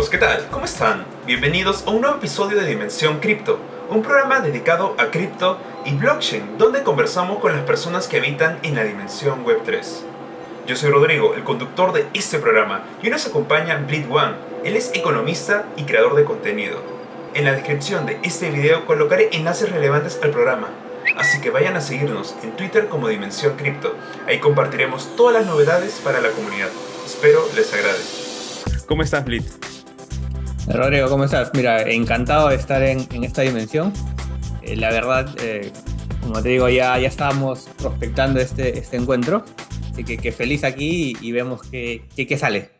amigos, ¿qué tal? ¿Cómo están? Bienvenidos a un nuevo episodio de Dimensión Cripto, un programa dedicado a cripto y blockchain, donde conversamos con las personas que habitan en la dimensión Web3. Yo soy Rodrigo, el conductor de este programa, y hoy nos acompaña Bleed One. Él es economista y creador de contenido. En la descripción de este video colocaré enlaces relevantes al programa, así que vayan a seguirnos en Twitter como Dimensión Cripto. Ahí compartiremos todas las novedades para la comunidad. Espero les agrade. ¿Cómo estás, Bleed? Rodrigo, ¿cómo estás? Mira, encantado de estar en esta dimensión. La verdad, como te digo, ya estábamos prospectando este encuentro, así que feliz aquí y vemos qué sale.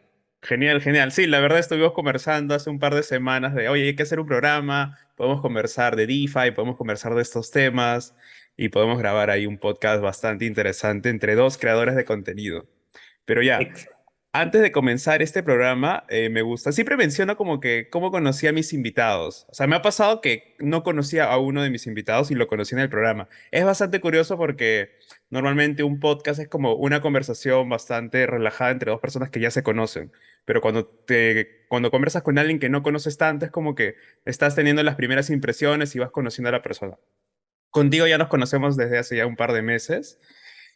Genial, genial. Sí, la verdad estuvimos conversando hace un par de semanas de, oye, hay que hacer un programa, podemos conversar de DeFi, podemos conversar de estos temas y podemos grabar ahí un podcast bastante interesante entre dos creadores de contenido. Pero ya, Ex- antes de comenzar este programa, me gusta, siempre menciono como que cómo conocí a mis invitados. O sea, me ha pasado que no conocía a uno de mis invitados y lo conocí en el programa. Es bastante curioso porque normalmente un podcast es como una conversación bastante relajada entre dos personas que ya se conocen. Pero cuando conversas con alguien que no conoces tanto, es como que estás teniendo las primeras impresiones y vas conociendo a la persona. Contigo ya nos conocemos desde hace ya un par de meses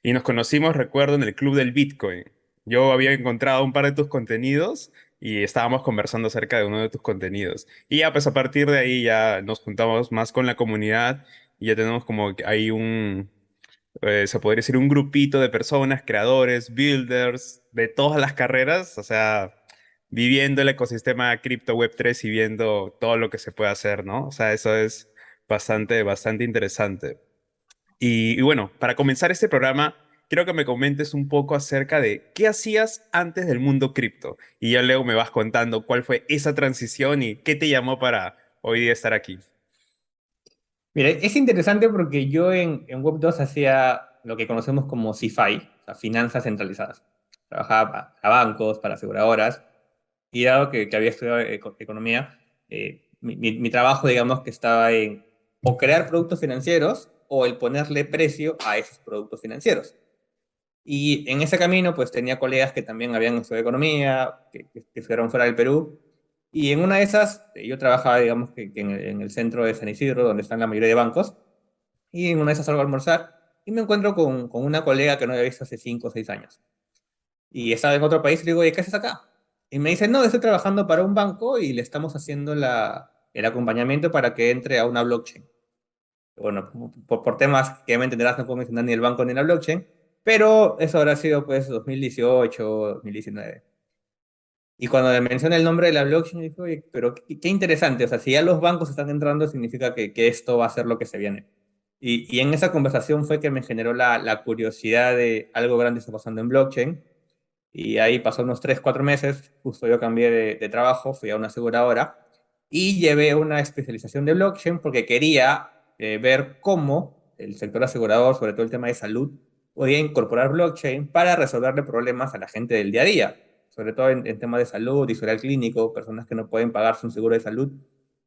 y nos conocimos, recuerdo, en el Club del Bitcoin. Yo había encontrado un par de tus contenidos y estábamos conversando acerca de uno de tus contenidos. Y ya, pues a partir de ahí ya nos juntamos más con la comunidad y ya tenemos como que hay se podría decir, un grupito de personas, creadores, builders, de todas las carreras, o sea, viviendo el ecosistema cripto Web3 y viendo todo lo que se puede hacer, ¿no? O sea, eso es bastante, bastante interesante. Y bueno, para comenzar este programa, quiero que me comentes un poco acerca de qué hacías antes del mundo cripto. Y ya luego me vas contando cuál fue esa transición y qué te llamó para hoy día estar aquí. Mira, es interesante porque yo en Web2 hacía lo que conocemos como CeFi, o sea, finanzas centralizadas. Trabajaba para bancos, para aseguradoras, y dado que había estudiado economía, mi trabajo, digamos, que estaba en o crear productos financieros o el ponerle precio a esos productos financieros. Y en ese camino, pues tenía colegas que también habían estudiado economía, que fueron fuera del Perú. Y en una de esas, yo trabajaba, digamos, que en el centro de San Isidro, donde están la mayoría de bancos. Y en una de esas salgo a almorzar y me encuentro con una colega que no había visto hace 5 o 6 años. Y estaba en otro país y le digo, ¿y qué haces acá? Y me dice, no, estoy trabajando para un banco y le estamos haciendo el acompañamiento para que entre a una blockchain. Bueno, por temas que ya me entenderás, no puedo mencionar ni el banco ni la blockchain, pero eso habrá sido pues 2018, 2019. Y cuando le mencioné el nombre de la blockchain, dije, oye, pero qué interesante, o sea, si ya los bancos están entrando, significa que esto va a ser lo que se viene. Y en esa conversación fue que me generó la curiosidad de algo grande está pasando en blockchain. Y ahí pasó unos 3 4 meses, justo yo cambié de trabajo, fui a una aseguradora y llevé una especialización de blockchain porque quería ver cómo el sector asegurador, sobre todo el tema de salud, podía incorporar blockchain para resolverle problemas a la gente del día a día, sobre todo en temas de salud, historial clínico, personas que no pueden pagarse un seguro de salud.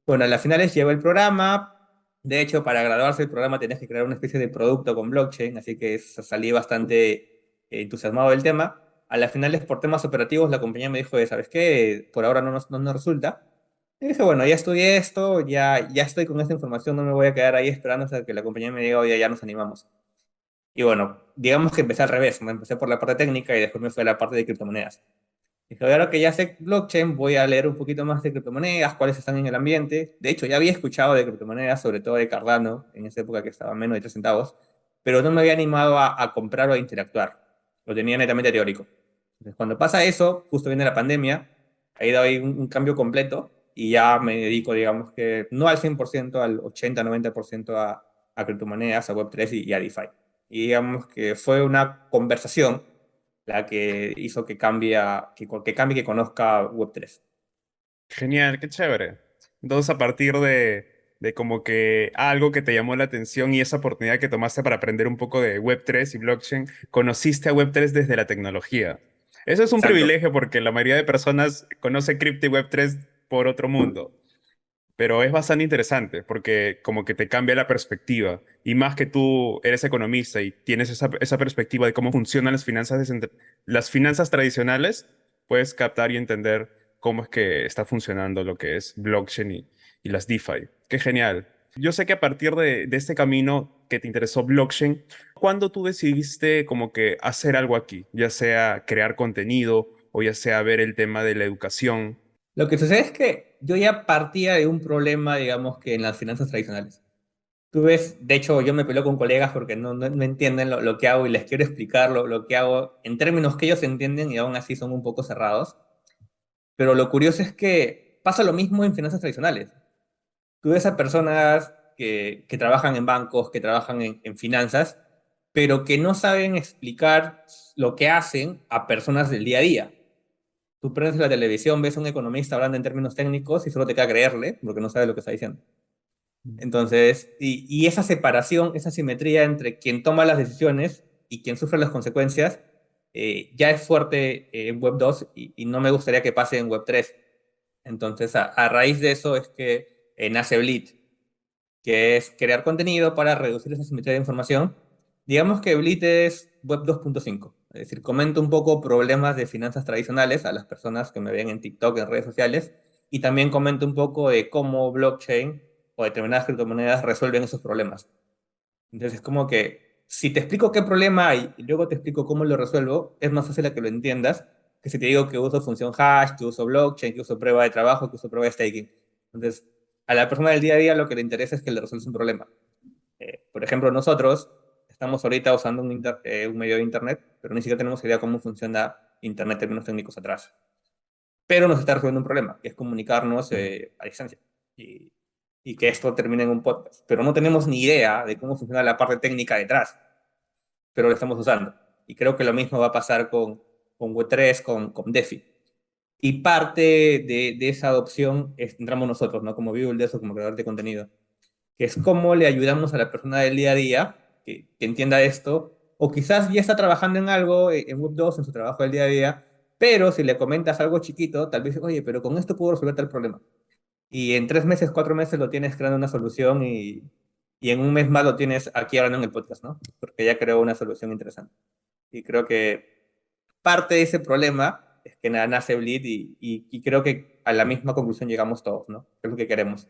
Bueno, a las finales llevé el programa. De hecho, para graduarse del programa tenías que crear una especie de producto con blockchain, así que salí bastante entusiasmado del tema. A las finales, por temas operativos, la compañía me dijo, ¿sabes qué? Por ahora no nos resulta. Y dije, bueno, ya estudié esto, ya estoy con esta información, no me voy a quedar ahí esperando hasta que la compañía me diga, oye, ya nos animamos. Y bueno, digamos que empecé al revés, me empecé por la parte técnica y después me fui a la parte de criptomonedas. Dije, ahora que ya sé blockchain, voy a leer un poquito más de criptomonedas, cuáles están en el ambiente. De hecho, ya había escuchado de criptomonedas, sobre todo de Cardano, en esa época que estaba a menos de 3 centavos, pero no me había animado a comprar o a interactuar. Lo tenía netamente teórico. Entonces, cuando pasa eso, justo viene la pandemia, ha ido ahí un cambio completo y ya me dedico, digamos que no al 100%, al 80-90% a criptomonedas, a Web3 y a DeFi. Y digamos que fue una conversación la que hizo que cambie, que conozca Web3. Genial, qué chévere. Entonces, a partir de como que algo que te llamó la atención y esa oportunidad que tomaste para aprender un poco de Web3 y blockchain, conociste a Web3 desde la tecnología. Eso es un Exacto. privilegio porque la mayoría de personas conoce cripto y Web3 por otro mundo. Pero es bastante interesante porque como que te cambia la perspectiva. Y más que tú eres economista y tienes esa perspectiva de cómo funcionan las finanzas tradicionales, puedes captar y entender cómo es que está funcionando lo que es blockchain y las DeFi. Qué genial. Yo sé que a partir de este camino que te interesó blockchain, ¿cuándo tú decidiste como que hacer algo aquí? Ya sea crear contenido o ya sea ver el tema de la educación. Lo que sucede es que yo ya partía de un problema, digamos, que en las finanzas tradicionales. Tú ves, de hecho, yo me peleo con colegas porque no entienden lo que hago y les quiero explicar lo que hago en términos que ellos entienden y aún así son un poco cerrados. Pero lo curioso es que pasa lo mismo en finanzas tradicionales. Tú ves a personas que trabajan en bancos, que trabajan en finanzas, pero que no saben explicar lo que hacen a personas del día a día. Tú prendes la televisión, ves a un economista hablando en términos técnicos y solo te queda creerle porque no sabe lo que está diciendo. Entonces, y esa separación, esa simetría entre quien toma las decisiones y quien sufre las consecuencias, ya es fuerte en Web 2 y no me gustaría que pase en Web 3. Entonces, a raíz de eso es que nace Bleed, que es crear contenido para reducir esa simetría de información. Digamos que Bleed es Web 2.5, es decir, comento un poco problemas de finanzas tradicionales a las personas que me ven en TikTok, en redes sociales, y también comento un poco de cómo blockchain o determinadas criptomonedas resuelven esos problemas. Entonces, es como que si te explico qué problema hay y luego te explico cómo lo resuelvo, es más fácil a que lo entiendas que si te digo que uso función hash, que uso blockchain, que uso prueba de trabajo, que uso prueba de staking. Entonces, a la persona del día a día lo que le interesa es que le resuelvas un problema. Por ejemplo, nosotros estamos ahorita usando un medio de Internet, pero ni siquiera tenemos idea cómo funciona Internet en términos técnicos atrás. Pero nos está resolviendo un problema, que es comunicarnos a distancia. Y, y que esto termine en un podcast. Pero no tenemos ni idea de cómo funciona la parte técnica detrás, pero lo estamos usando. Y creo que lo mismo va a pasar con Web3, con DeFi. Y parte de esa adopción entramos nosotros, ¿no? Como builders o como creador de contenido, que es cómo le ayudamos a la persona del día a día que entienda esto, o quizás ya está trabajando en algo en Web2, en su trabajo del día a día, pero si le comentas algo chiquito, tal vez, oye, pero con esto puedo resolver tal problema. Y en 3 meses, 4 meses lo tienes creando una solución y en un mes más lo tienes aquí hablando en el podcast, ¿no? Porque ya creó una solución interesante. Y creo que parte de ese problema es que nace Bleed y creo que a la misma conclusión llegamos todos, ¿no? Es lo que queremos.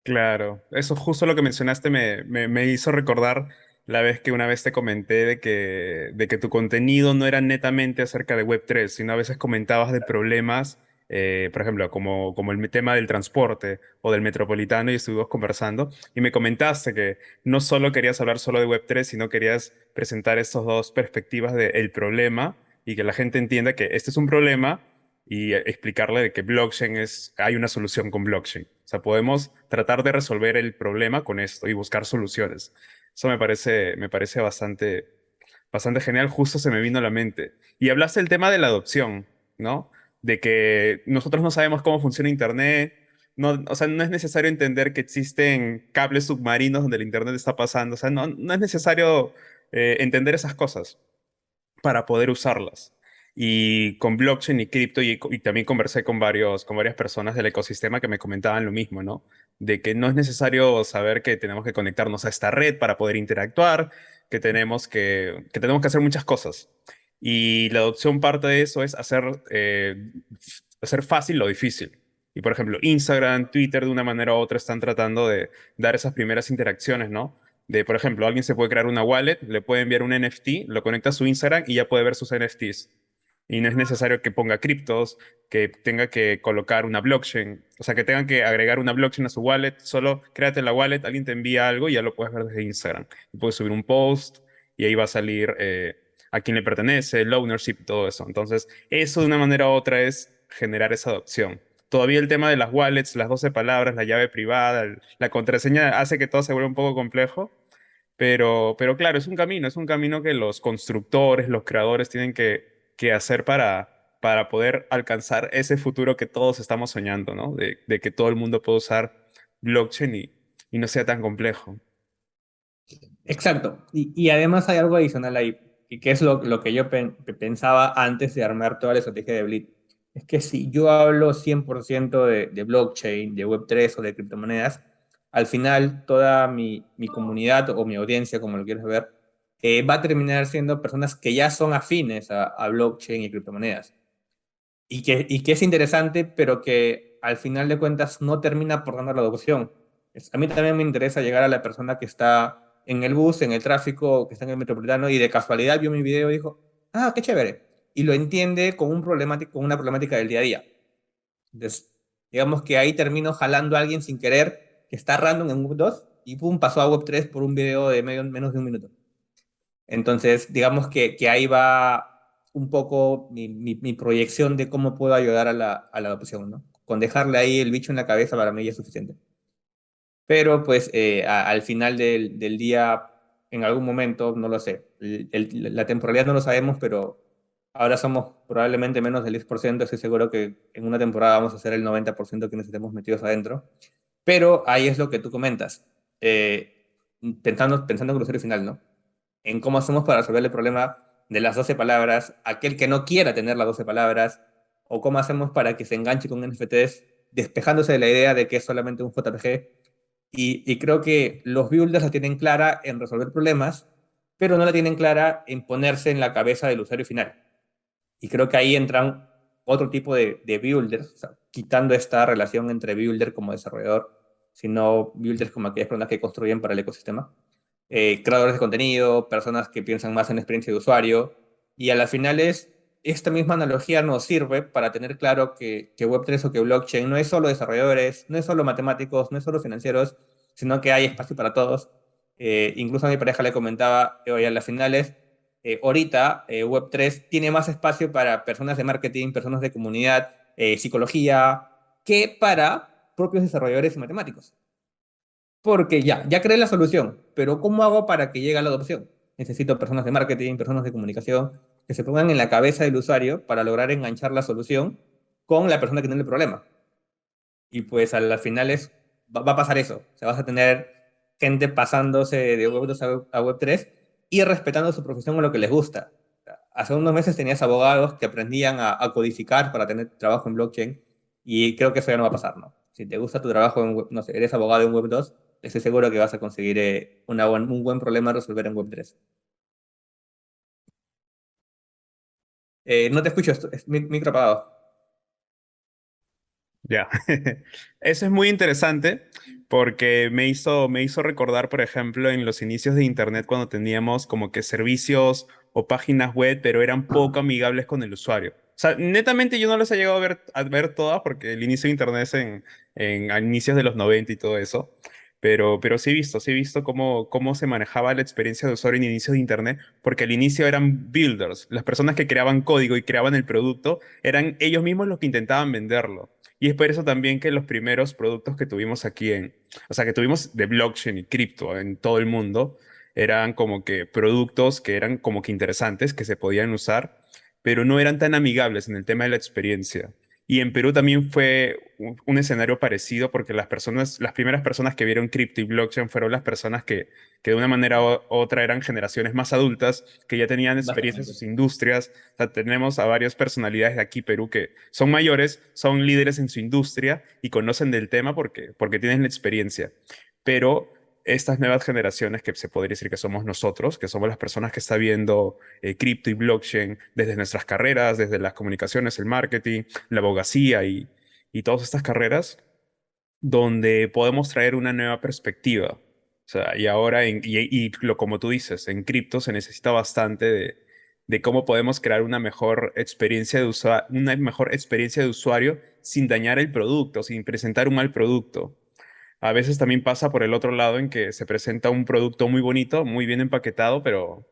Claro, eso justo lo que mencionaste me hizo recordar la vez que una vez te comenté de que tu contenido no era netamente acerca de Web3, sino a veces comentabas de problemas, por ejemplo, como el tema del transporte o del metropolitano y estuvimos conversando y me comentaste que no solo querías hablar solo de Web3, sino querías presentar estas dos perspectivas del problema y que la gente entienda que este es un problema y explicarle de que hay una solución con blockchain. O sea, podemos tratar de resolver el problema con esto y buscar soluciones. Eso me parece bastante genial, justo se me vino a la mente. Y hablaste del tema de la adopción, ¿no? De que nosotros no sabemos cómo funciona Internet. No, o sea, no es necesario entender que existen cables submarinos donde el Internet está pasando. O sea, no es necesario entender esas cosas para poder usarlas. Y con blockchain y cripto, y también conversé con varias personas del ecosistema que me comentaban lo mismo, ¿no? De que no es necesario saber que tenemos que conectarnos a esta red para poder interactuar, que tenemos que hacer muchas cosas. Y la adopción parte de eso es hacer fácil lo difícil. Y por ejemplo, Instagram, Twitter, de una manera u otra están tratando de dar esas primeras interacciones, ¿no? Por ejemplo, alguien se puede crear una wallet, le puede enviar un NFT, lo conecta a su Instagram y ya puede ver sus NFTs. Y no es necesario que ponga criptos, que tenga que colocar una blockchain, o sea, que tenga que agregar una blockchain a su wallet. Solo créate la wallet, alguien te envía algo y ya lo puedes ver desde Instagram. Y puedes subir un post y ahí va a salir a quién le pertenece, el ownership y todo eso. Entonces, eso de una manera u otra es generar esa adopción. Todavía el tema de las wallets, las 12 palabras, la llave privada, la contraseña hace que todo se vuelva un poco complejo, pero claro, es un camino que los constructores, los creadores tienen que hacer para poder alcanzar ese futuro que todos estamos soñando, ¿no? De que todo el mundo pueda usar blockchain y no sea tan complejo. Exacto. Y además hay algo adicional ahí, y que es lo que yo pensaba antes de armar toda la estrategia de Blitz. Es que si yo hablo 100% de blockchain, de Web3 o de criptomonedas, al final toda mi comunidad o mi audiencia, como lo quieras ver, va a terminar siendo personas que ya son afines a blockchain y criptomonedas. y que es interesante, pero que al final de cuentas no termina por ganar la adopción. A mí también me interesa llegar a la persona que está en el bus, en el tráfico, que está en el metropolitano y de casualidad vio mi video y dijo, ah, qué chévere. Y lo entiende con, con una problemática del día a día. Entonces, digamos que ahí termino jalando a alguien sin querer que está random en Web 2 y pum, pasó a Web 3 por un video de menos de un minuto. Entonces, digamos que ahí va un poco mi proyección de cómo puedo ayudar a la adopción, ¿no? Con dejarle ahí el bicho en la cabeza para mí ya es suficiente. Pero pues al final del día, en algún momento, no lo sé, la temporalidad no lo sabemos, pero ahora somos probablemente menos del 10%, estoy seguro que en una temporada vamos a ser el 90% que nos estemos metidos adentro. Pero ahí es lo que tú comentas, pensando en el usuario final, ¿no? En cómo hacemos para resolver el problema de las 12 palabras, aquel que no quiera tener las 12 palabras, o cómo hacemos para que se enganche con NFTs, despejándose de la idea de que es solamente un JPG. Y creo que los builders la tienen clara en resolver problemas, pero no la tienen clara en ponerse en la cabeza del usuario final. Y creo que ahí entran otro tipo de builders, o sea, quitando esta relación entre builder como desarrollador, sino builders como aquellas personas que construyen para el ecosistema, creadores de contenido, personas que piensan más en la experiencia de usuario, y a las finales esta misma analogía nos sirve para tener claro que Web3 o que blockchain no es solo desarrolladores, no es solo matemáticos, no es solo financieros, sino que hay espacio para todos. Incluso a mi pareja le comentaba, oye, a las finales ahorita Web3 tiene más espacio para personas de marketing, personas de comunidad, psicología, que para propios desarrolladores y matemáticos. Porque ya creé la solución, pero ¿cómo hago para que llegue a la adopción? Necesito personas de marketing, personas de comunicación, que se pongan en la cabeza del usuario para lograr enganchar la solución con la persona que tiene el problema. Y pues a las finales va a pasar eso. O sea, vas a tener gente pasándose de Web 2 a Web 3 y respetando su profesión o lo que les gusta. Hace unos meses tenías abogados que aprendían a codificar para tener trabajo en blockchain y creo que eso ya no va a pasar, ¿no? Si te gusta tu trabajo en Web, no sé, eres abogado en Web 2, estoy seguro que vas a conseguir un buen problema a resolver en Web 3. No te escucho, es micro apagado. Ya. Eso es muy interesante porque me hizo recordar, por ejemplo, en los inicios de Internet cuando teníamos como que servicios o páginas web, pero eran poco amigables con el usuario. O sea, netamente yo no las he llegado a ver todas porque el inicio de Internet es a inicios de los 90 y todo eso. Pero sí he visto cómo se manejaba la experiencia de usuario en inicios de Internet, porque al inicio eran builders, las personas que creaban código y creaban el producto, eran ellos mismos los que intentaban venderlo. Y es por eso también que los primeros productos que tuvimos aquí o sea, que tuvimos de blockchain y cripto en todo el mundo, eran como que productos que eran como que interesantes, que se podían usar, pero no eran tan amigables en el tema de la experiencia. Y en Perú también fue un escenario parecido porque las primeras personas que vieron cripto y blockchain fueron las personas que de una manera u otra eran generaciones más adultas, que ya tenían experiencia en Básicamente. sus industrias. O sea, tenemos a varias personalidades de aquí, Perú, que son mayores, son líderes en su industria y conocen del tema porque tienen la experiencia. Pero estas nuevas generaciones, que se podría decir que somos nosotros, que somos las personas que están viendo cripto y blockchain desde nuestras carreras, desde las comunicaciones, el marketing, la abogacía y todas estas carreras, donde podemos traer una nueva perspectiva. O sea, y ahora, como tú dices, en cripto se necesita bastante de cómo podemos crear una mejor experiencia de usuario sin dañar el producto, sin presentar un mal producto. A veces también pasa por el otro lado en que se presenta un producto muy bonito, muy bien empaquetado, pero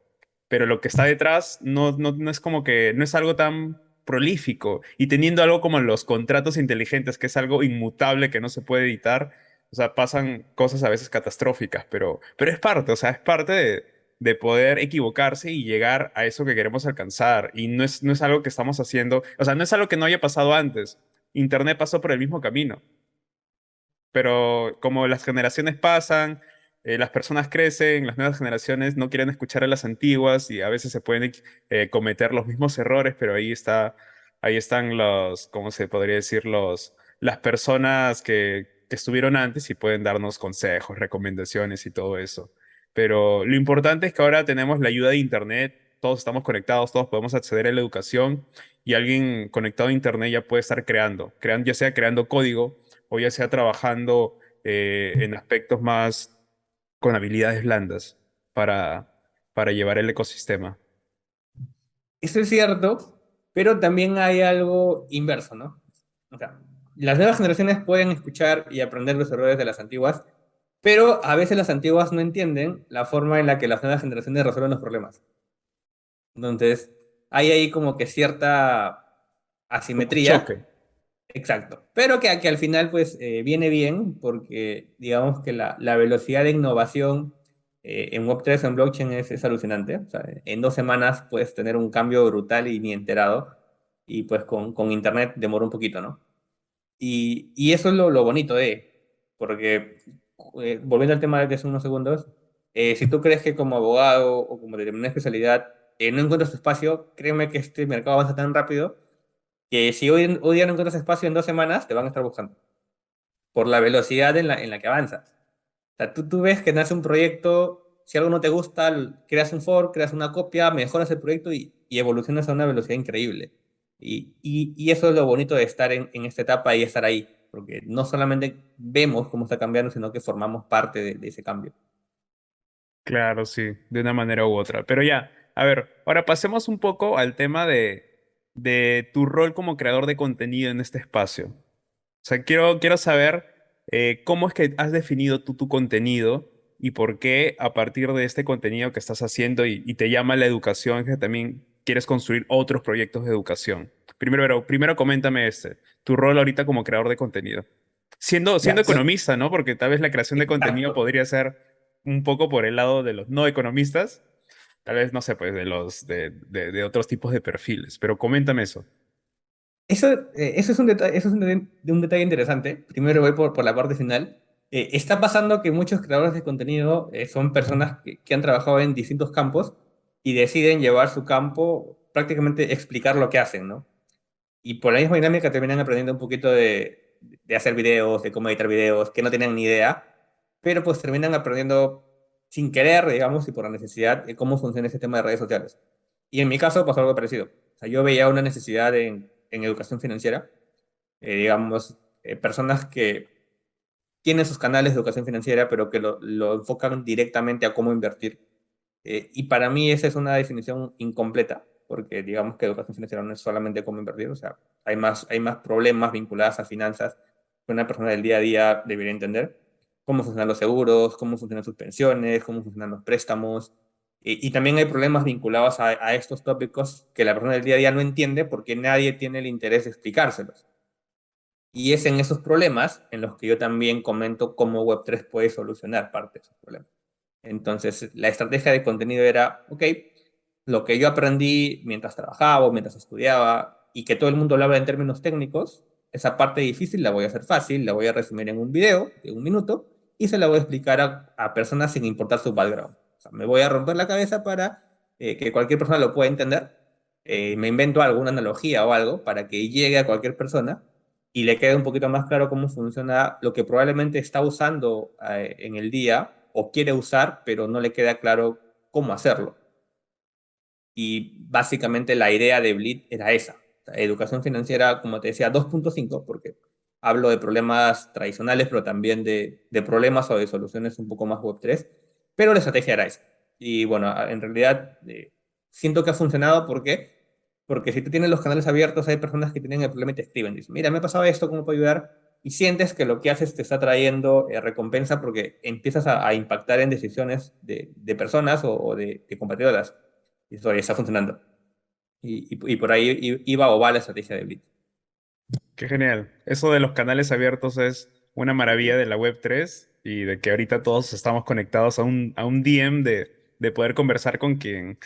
lo que está detrás no es como que, no es algo tan prolífico. Y teniendo algo como los contratos inteligentes, que es algo inmutable que no se puede editar, o sea, pasan cosas a veces catastróficas, pero es parte, o sea, es parte de poder equivocarse y llegar a eso que queremos alcanzar. Y no es algo que estamos haciendo, o sea, no es algo que no haya pasado antes. Internet pasó por el mismo camino. Pero como las generaciones pasan, las personas crecen, las nuevas generaciones no quieren escuchar a las antiguas y a veces se pueden cometer los mismos errores, pero ahí están ¿cómo se podría decir? Las personas que estuvieron antes y pueden darnos consejos, recomendaciones y todo eso. Pero lo importante es que ahora tenemos la ayuda de Internet. todos estamos conectados, todos podemos acceder a la educación y alguien conectado a Internet ya puede estar creando ya sea creando código o ya sea trabajando en aspectos más con habilidades blandas para, para llevar el ecosistema. Eso es cierto, pero también hay algo inverso, ¿no? O sea, las nuevas generaciones pueden escuchar y aprender los errores de las antiguas, pero a veces las antiguas no entienden la forma en la que las nuevas generaciones resuelven los problemas. Entonces, hay ahí como que cierta Como asimetría. choque. Exacto. Pero que al final, pues, viene bien porque digamos que la velocidad de innovación en Web3 o en blockchain es alucinante. O sea, en 2 semanas puedes tener un cambio brutal y ni enterado. Y pues con Internet demora un poquito, ¿no? Y eso es lo bonito porque volviendo al tema de hace unos segundos, si tú crees que como abogado o como determinada especialidad no encuentras tu espacio, créeme que este mercado avanza tan rápido que si hoy día no encuentras espacio en 2 semanas, te van a estar buscando por la velocidad en la que avanzas. O sea, tú ves que nace un proyecto, si algo no te gusta, creas un fork, creas una copia, mejoras el proyecto y evolucionas a una velocidad increíble. Y eso es lo bonito de estar en esta etapa y estar ahí, porque no solamente vemos cómo está cambiando, sino que formamos parte de ese cambio. Claro, sí, de una manera u otra. Pero ya, a ver, ahora pasemos un poco al tema de tu rol como creador de contenido en este espacio. O sea, quiero saber cómo es que has definido tú tu contenido y por qué a partir de este contenido que estás haciendo y te llama la educación, que también quieres construir otros proyectos de educación. Primero coméntame tu rol ahorita como creador de contenido. Siendo Ya, economista, ¿no? Porque tal vez la creación de contenido exacto. podría ser un poco por el lado de los no economistas, tal vez, no sé, pues de otros tipos de perfiles, pero coméntame eso. Eso es un detalle, eso es un detalle interesante. Primero voy por la parte final. Está pasando que muchos creadores de contenido son personas que han trabajado en distintos campos y deciden llevar su campo, prácticamente explicar lo que hacen, ¿no? Y por la misma dinámica terminan aprendiendo un poquito de hacer videos, de cómo editar videos, que no tenían ni idea, pero pues terminan aprendiendo sin querer, digamos, y por la necesidad de cómo funciona ese tema de redes sociales. Y en mi caso pasó algo parecido. O sea, yo veía una necesidad en educación financiera, digamos, personas que tienen sus canales de educación financiera, pero que lo enfocan directamente a cómo invertir. Y para mí esa es una definición incompleta, porque digamos que educación financiera no es solamente cómo invertir, o sea, hay más problemas vinculados a finanzas que una persona del día a día debería entender. Cómo funcionan los seguros, cómo funcionan sus pensiones, cómo funcionan los préstamos. Y también hay problemas vinculados a estos tópicos que la persona del día a día no entiende porque nadie tiene el interés de explicárselos. Y es en esos problemas en los que yo también comento cómo Web3 puede solucionar parte de esos problemas. Entonces, la estrategia de contenido era, ok, lo que yo aprendí mientras trabajaba o mientras estudiaba y que todo el mundo hablaba en términos técnicos, esa parte difícil la voy a hacer fácil, la voy a resumir en un video de 1 minuto y se la voy a explicar a personas sin importar su background. O sea, me voy a romper la cabeza para que cualquier persona lo pueda entender. Me invento alguna analogía o algo para que llegue a cualquier persona y le quede un poquito más claro cómo funciona lo que probablemente está usando en el día o quiere usar, pero no le queda claro cómo hacerlo. Y básicamente la idea de Blitz era esa. O sea, educación financiera, como te decía, 2.5 porque hablo de problemas tradicionales, pero también de problemas o de soluciones un poco más Web3, pero la estrategia era esa. Y bueno, en realidad siento que ha funcionado porque si tú tienes los canales abiertos, hay personas que tienen el problema y te escriben. Dicen, mira, me ha pasado esto, ¿cómo puedo ayudar? Y sientes que lo que haces te está trayendo recompensa porque empiezas a impactar en decisiones de personas o de compatriotas. Y eso está funcionando. Y por ahí iba o va la estrategia de Blitz. Qué genial. Eso de los canales abiertos es una maravilla de la Web3 y de que ahorita todos estamos conectados a un DM de poder conversar con quien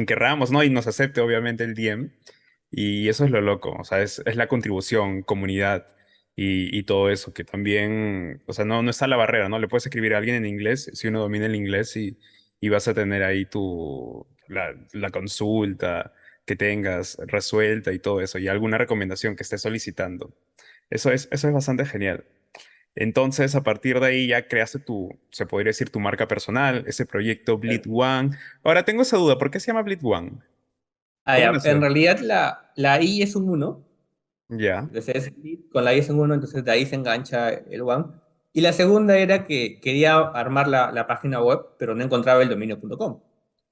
querramos, ¿no? Y nos acepte, obviamente, el DM. Y eso es lo loco, o sea, es la contribución, comunidad y todo eso, que también, o sea, no está la barrera, ¿no? Le puedes escribir a alguien en inglés si uno domina el inglés y vas a tener ahí la consulta que tengas resuelta y todo eso, y alguna recomendación que estés solicitando. Eso es bastante genial. Entonces, a partir de ahí ya creaste se podría decir, tu marca personal, ese proyecto Bleed One. Ahora tengo esa duda, ¿por qué se llama Bleed One? ¿Cómo Ya. En nació? realidad la I es un uno. Ya, Entonces es lead con la I en uno, entonces de ahí se engancha el one. Y la segunda era que quería armar la página web, pero no encontraba el dominio.com,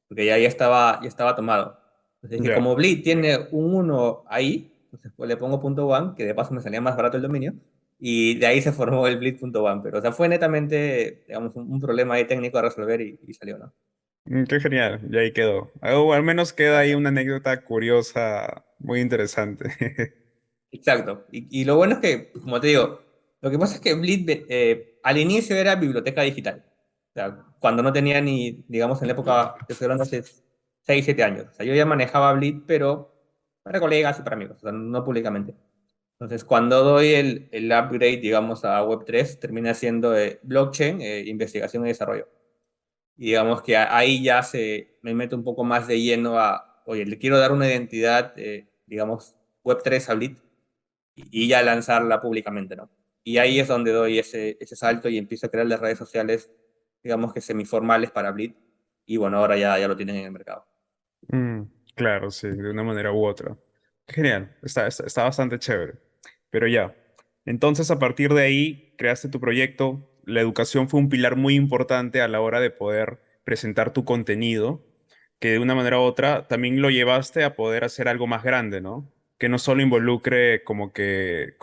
porque ya estaba tomado. Entonces dije, ya. como Bleed tiene un uno ahí, entonces pues le pongo punto .one, que de paso me salía más barato el dominio, y de ahí se formó el Bleed.one. Pero o sea, fue netamente, digamos, un problema ahí técnico a resolver y salió, ¿no? Qué genial, y ahí quedó. O al menos queda ahí una anécdota curiosa, muy interesante. Exacto. Y lo bueno es que, como te digo, lo que pasa es que Bleed al inicio era biblioteca digital. O sea, cuando no tenía ni, digamos, en la época, que estoy hablando hace 6 7 años. O sea, yo ya manejaba Bleed, pero para colegas y para amigos, o sea, no públicamente. Entonces, cuando doy el upgrade, digamos, a Web3, termina siendo blockchain, investigación y desarrollo. Y digamos que ahí ya me meto un poco más de lleno a, oye, le quiero dar una identidad, digamos, Web3 a Bleed y ya lanzarla públicamente, ¿no? Y ahí es donde doy ese salto y empiezo a crear las redes sociales, digamos que semiformales para Bleed. Y bueno, ahora ya lo tienen en el mercado. Mm, claro, sí, de una manera u otra. Genial, está bastante chévere. Pero ya, entonces a partir de ahí creaste tu proyecto. La educación fue un pilar muy importante a la hora de poder presentar tu contenido, que de una manera u otra también lo llevaste a poder hacer algo más grande, ¿no? Que no solo involucre como que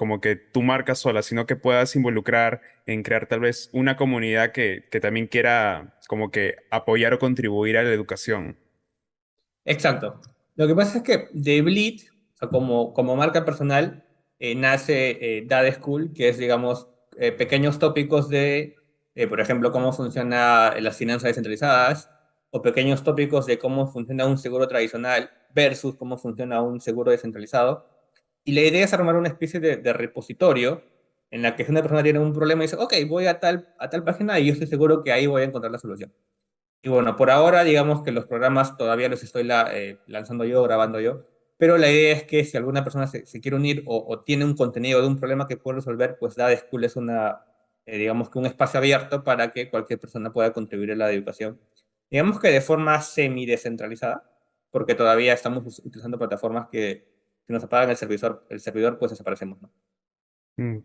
tu marca sola, sino que puedas involucrar en crear tal vez una comunidad que también quiera como que apoyar o contribuir a la educación. Exacto. Lo que pasa es que de Bleed, o sea, como marca personal, nace Dad School, que es, digamos, pequeños tópicos de, por ejemplo, cómo funcionan las finanzas descentralizadas, o pequeños tópicos de cómo funciona un seguro tradicional versus cómo funciona un seguro descentralizado. Y la idea es armar una especie de repositorio en la que si una persona tiene un problema y dice, ok, voy a tal página y yo estoy seguro que ahí voy a encontrar la solución. Y bueno, por ahora digamos que los programas todavía los estoy lanzando yo, grabando yo, pero la idea es que si alguna persona se quiere unir o tiene un contenido de un problema que puede resolver, pues Dada School es digamos que un espacio abierto para que cualquier persona pueda contribuir a la educación. Digamos que de forma semi-descentralizada, porque todavía estamos utilizando plataformas que si nos apagan el servidor pues desaparecemos, ¿no?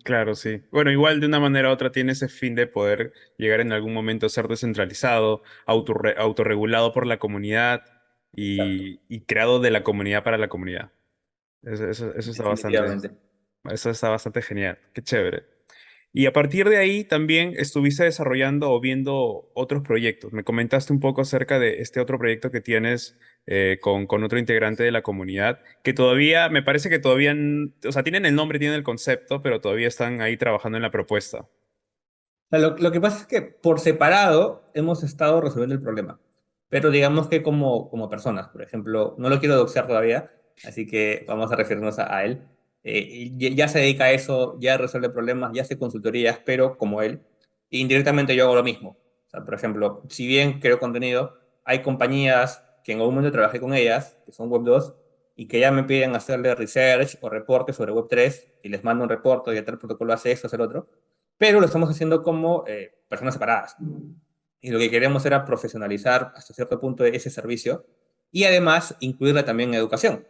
Claro, sí. Bueno, igual de una manera u otra tiene ese fin de poder llegar en algún momento a ser descentralizado, autorregulado por la comunidad Exacto, y creado de la comunidad para la comunidad. definitivamente. Eso está bastante genial. Qué chévere. Y a partir de ahí también estuviste desarrollando o viendo otros proyectos. Me comentaste un poco acerca de este otro proyecto que tienes con otro integrante de la comunidad, que todavía, me parece que todavía, o sea, tienen el nombre, tienen el concepto, pero todavía están ahí trabajando en la propuesta. Sea, lo que pasa es que por separado hemos estado resolviendo el problema, pero digamos que como personas, por ejemplo, no lo quiero doxear todavía, así que vamos a referirnos a él. Ya se dedica a eso, ya resuelve problemas, ya hace consultorías, pero como él, indirectamente yo hago lo mismo. O sea, por ejemplo, si bien creo contenido, hay compañías que en algún momento trabajé con ellas, que son Web2, y que ya me piden hacerle research o reportes sobre Web3, y les mando un reporte y tal protocolo hace esto, hace el otro, pero lo estamos haciendo como personas separadas. Y lo que queremos era profesionalizar hasta cierto punto ese servicio y además incluirla también en educación.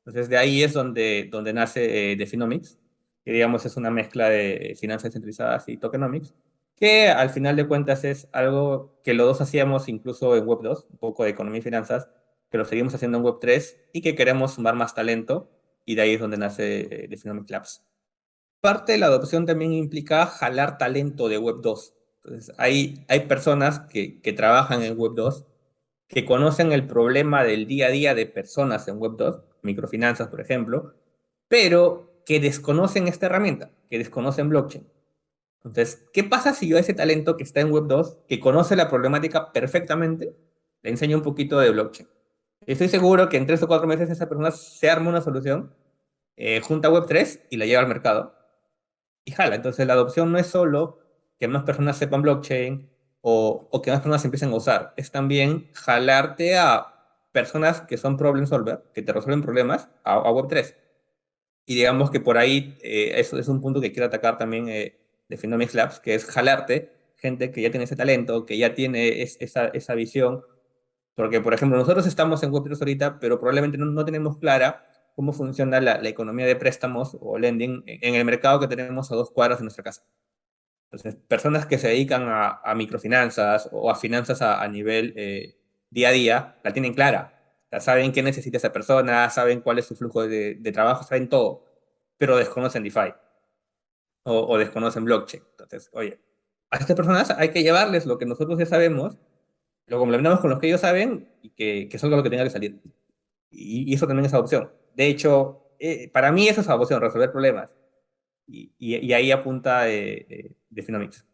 Entonces, de ahí es donde nace Definomics, que digamos es una mezcla de finanzas centralizadas y tokenomics, que al final de cuentas es algo que los dos hacíamos incluso en Web2, un poco de economía y finanzas, que lo seguimos haciendo en Web3 y que queremos sumar más talento, y de ahí es donde nace Definomics Labs. Parte de la adopción también implica jalar talento de Web2. Entonces, hay personas que trabajan en Web2, que conocen el problema del día a día de personas en Web2, microfinanzas, por ejemplo, pero que desconocen esta herramienta, que desconocen blockchain. Entonces, ¿qué pasa si yo a ese talento que está en Web2, que conoce la problemática perfectamente, le enseño un poquito de blockchain? Estoy seguro que en 3 o 4 meses esa persona se arma una solución, junta Web3 y la lleva al mercado y jala. Entonces la adopción no es solo que más personas sepan blockchain o que más personas empiecen a usar, es también jalarte a personas que son problem solver, que te resuelven problemas a Web3. Y digamos que por ahí eso es un punto que quiero atacar también de Phenomics Labs, que es jalarte gente que ya tiene ese talento, que ya tiene esa visión, porque, por ejemplo, nosotros estamos en Web3 ahorita, pero probablemente no tenemos clara cómo funciona la economía de préstamos o lending en el mercado que tenemos a 2 cuadras de nuestra casa. Entonces, personas que se dedican a microfinanzas o a finanzas a nivel día a día, la tienen clara. O sea, saben qué necesita esa persona, saben cuál es su flujo de trabajo, saben todo, pero desconocen DeFi o desconocen blockchain. Entonces, oye, a estas personas hay que llevarles lo que nosotros ya sabemos, lo complementamos con lo que ellos saben y que salga lo que tenga que salir. Y eso también es adopción. De hecho, para mí eso es adopción, resolver problemas. Y ahí apunta de Phenomics.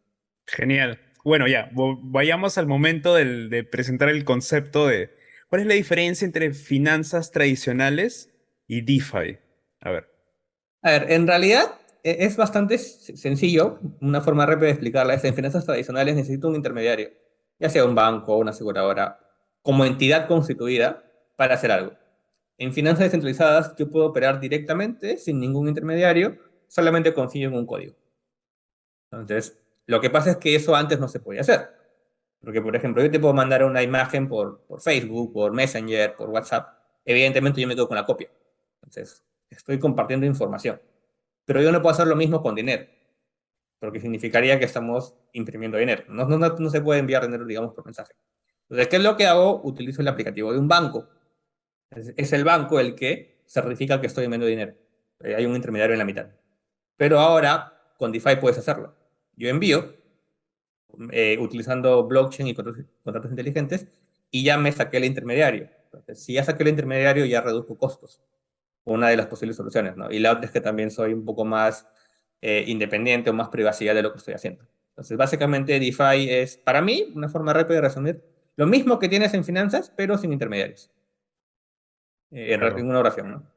Genial. Bueno, ya, vayamos al momento de presentar el concepto de cuál es la diferencia entre finanzas tradicionales y DeFi. A ver, A ver, en realidad es bastante sencillo. Una forma rápida de explicarla es en finanzas tradicionales necesito un intermediario, ya sea un banco o una aseguradora, como entidad constituida para hacer algo. En finanzas descentralizadas yo puedo operar directamente sin ningún intermediario, solamente confío en un código. Entonces, lo que pasa es que eso antes no se podía hacer. Porque, por ejemplo, yo te puedo mandar una imagen por Facebook, por Messenger, por WhatsApp. Evidentemente yo me quedo con la copia. Entonces, estoy compartiendo información. Pero yo no puedo hacer lo mismo con dinero, porque significaría que estamos imprimiendo dinero. No se puede enviar dinero, digamos, por mensaje. Entonces, ¿qué es lo que hago? Utilizo el aplicativo de un banco. Es el banco el que certifica que estoy enviando dinero. Hay un intermediario en la mitad. Pero ahora, con DeFi puedes hacerlo. Yo envío, utilizando blockchain y contratos inteligentes, y ya me saqué el intermediario. Entonces, si ya saqué el intermediario, ya reduzco costos. Una de las posibles soluciones, ¿no? Y la otra es que también soy un poco más independiente o más privacidad de lo que estoy haciendo. Entonces, básicamente, DeFi es, para mí, una forma rápida de resumir, lo mismo que tienes en finanzas, pero sin intermediarios. En claro. una oración, ¿no?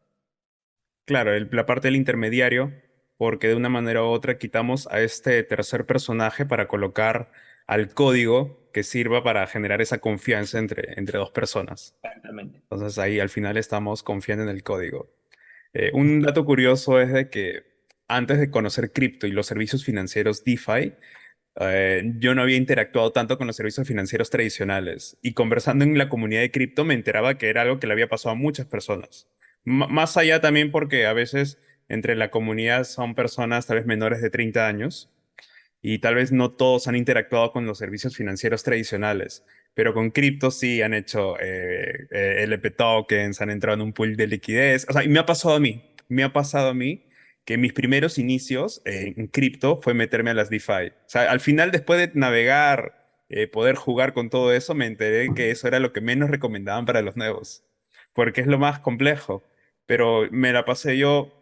Claro, la parte del intermediario, porque de una manera u otra quitamos a este tercer personaje para colocar al código que sirva para generar esa confianza entre dos personas. Exactamente. Entonces ahí al final estamos confiando en el código. Un dato curioso es de que antes de conocer cripto y los servicios financieros DeFi, yo no había interactuado tanto con los servicios financieros tradicionales y conversando en la comunidad de cripto me enteraba que era algo que le había pasado a muchas personas. Más allá también porque a veces entre la comunidad son personas tal vez menores de 30 años y tal vez no todos han interactuado con los servicios financieros tradicionales, pero con cripto sí han hecho LP tokens, han entrado en un pool de liquidez. O sea, y me ha pasado a mí que mis primeros inicios en cripto fue meterme a las DeFi. O sea, al final, después de navegar, poder jugar con todo eso, me enteré que eso era lo que menos recomendaban para los nuevos, porque es lo más complejo. Pero me la pasé yo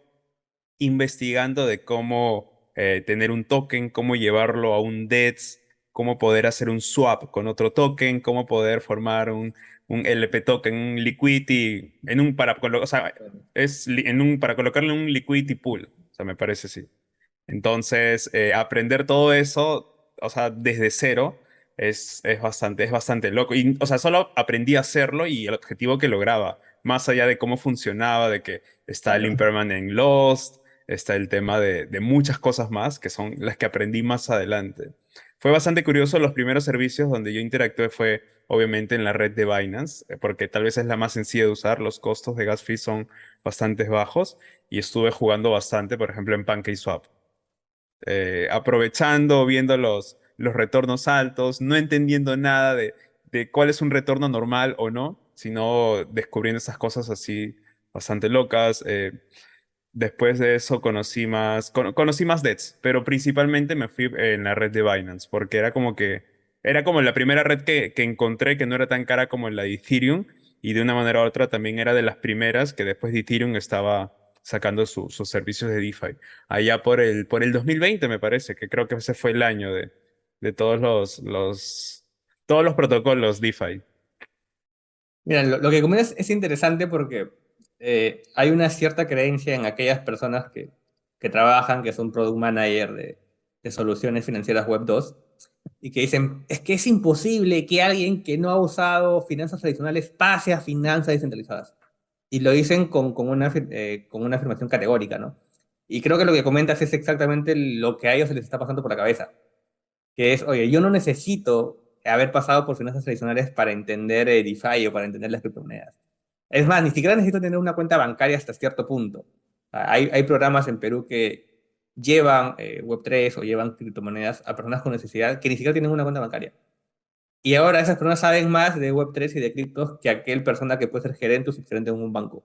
investigando de cómo tener un token, cómo llevarlo a un DEX, cómo poder hacer un swap con otro token, cómo poder formar un LP token, un liquidity, o sea, para colocarle un liquidity pool, o sea, me parece así. Entonces, aprender todo eso, o sea, desde cero, es bastante loco. Y, o sea, solo aprendí a hacerlo y el objetivo que lograba, más allá de cómo funcionaba, de que está el Claro. impermanent lost, está el tema de muchas cosas más, que son las que aprendí más adelante. Fue bastante curioso, los primeros servicios donde yo interactué fue, obviamente, en la red de Binance, porque tal vez es la más sencilla de usar, los costos de gas fee son bastante bajos, y estuve jugando bastante, por ejemplo, en PancakeSwap aprovechando, viendo los retornos altos, no entendiendo nada de cuál es un retorno normal o no, sino descubriendo esas cosas así bastante locas. Después de eso conocí más DEX, pero principalmente me fui en la red de Binance, porque era como la primera red que encontré que no era tan cara como la de Ethereum, y de una manera u otra también era de las primeras que después de Ethereum estaba sacando sus servicios de DeFi. Allá por el 2020 me parece, que creo que ese fue el año de todos los protocolos DeFi. Mira, lo que comentas es interesante porque hay una cierta creencia en aquellas personas que trabajan, que son product manager de soluciones financieras web 2 y que dicen, es que es imposible que alguien que no ha usado finanzas tradicionales pase a finanzas descentralizadas. Y lo dicen con una afirmación categórica, ¿no? Y creo que lo que comentas es exactamente lo que a ellos se les está pasando por la cabeza, que es, oye, yo no necesito haber pasado por finanzas tradicionales para entender DeFi o para entender las criptomonedas. Es más, ni siquiera necesito tener una cuenta bancaria hasta cierto punto. Hay programas en Perú que llevan Web3 o llevan criptomonedas a personas con necesidad que ni siquiera tienen una cuenta bancaria. Y ahora esas personas saben más de Web3 y de criptos que aquel persona que puede ser gerente o subgerente en un banco.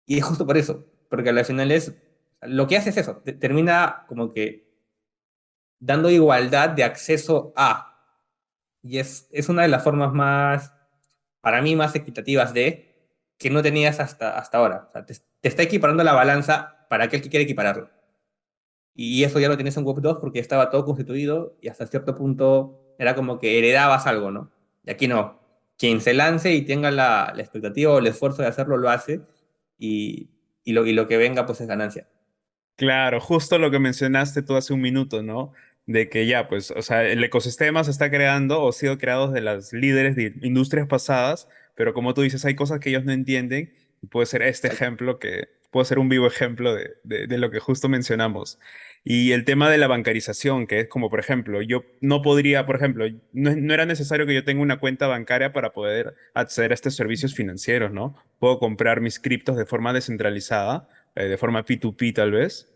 Y es justo por eso, porque al final es, lo que hace es eso, termina como que dando igualdad de acceso a, y es una de las formas más, para mí, más equitativas de, que no tenías hasta ahora. O sea, te está equiparando la balanza para aquel que quiere equipararlo. Y eso ya lo tienes en Web 2 porque ya estaba todo constituido y hasta cierto punto era como que heredabas algo, ¿no? Y aquí no. Quien se lance y tenga la expectativa o el esfuerzo de hacerlo, lo hace y, y lo que venga pues es ganancia. Claro, justo lo que mencionaste tú hace un minuto, ¿no? De que ya, pues, o sea, el ecosistema se está creando o ha sido creado de las líderes de industrias pasadas, pero como tú dices, hay cosas que ellos no entienden y puede ser este Exacto. ejemplo que puede ser un vivo ejemplo de lo que justo mencionamos. Y el tema de la bancarización, que es como, por ejemplo, yo no podría, por ejemplo, no era necesario que yo tenga una cuenta bancaria para poder acceder a estos servicios financieros, ¿no? Puedo comprar mis criptos de forma descentralizada, de forma P2P tal vez,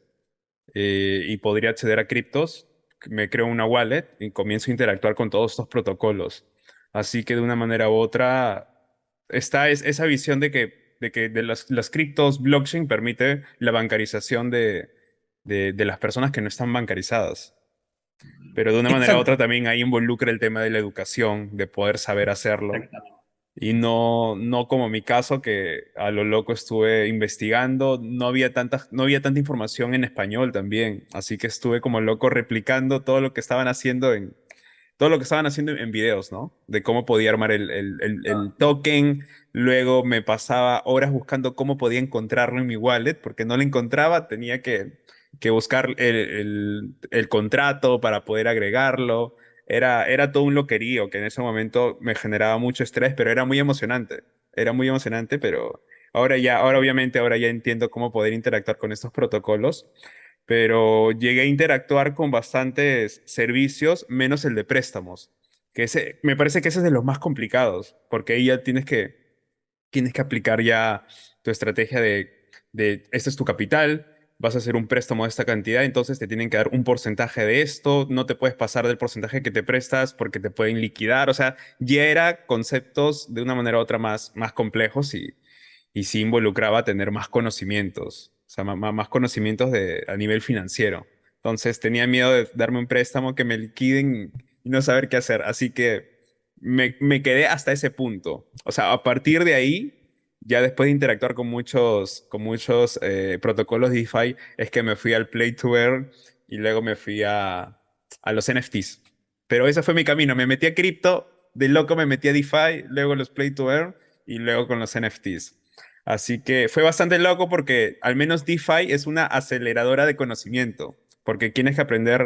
y podría acceder a criptos. Me creo una wallet y comienzo a interactuar con todos estos protocolos. Así que de una manera u otra está esa visión de que las criptos, blockchain permite la bancarización de las personas que no están bancarizadas. Pero de una manera u Exacto. otra también ahí involucra el tema de la educación, de poder saber hacerlo. Y no como mi caso, que a lo loco estuve investigando, no había tanta información en español también, así que estuve como loco replicando todo lo que estaban haciendo en videos, ¿no? De cómo podía armar el token, luego me pasaba horas buscando cómo podía encontrarlo en mi wallet, porque no lo encontraba, tenía que buscar el contrato para poder agregarlo. Era todo un loquerío que en ese momento me generaba mucho estrés, pero era muy emocionante. Era muy emocionante, pero ahora obviamente ya entiendo cómo poder interactuar con estos protocolos, pero llegué a interactuar con bastantes servicios, menos el de préstamos, me parece que ese es de los más complicados, porque ahí ya tienes que aplicar ya tu estrategia de este es tu capital, vas a hacer un préstamo de esta cantidad, entonces te tienen que dar un porcentaje de esto, no te puedes pasar del porcentaje que te prestas porque te pueden liquidar, o sea, ya era conceptos de una manera u otra más complejos y sí involucraba tener más conocimientos, o sea, más conocimientos a nivel financiero. Entonces tenía miedo de darme un préstamo que me liquiden y no saber qué hacer, así que me quedé hasta ese punto. O sea, a partir de ahí, ya después de interactuar con muchos protocolos DeFi, es que me fui al Play to Earn y luego me fui a los NFTs. Pero ese fue mi camino. Me metí a cripto, de loco me metí a DeFi, luego los Play to Earn y luego con los NFTs. Así que fue bastante loco porque al menos DeFi es una aceleradora de conocimiento, porque tienes que aprender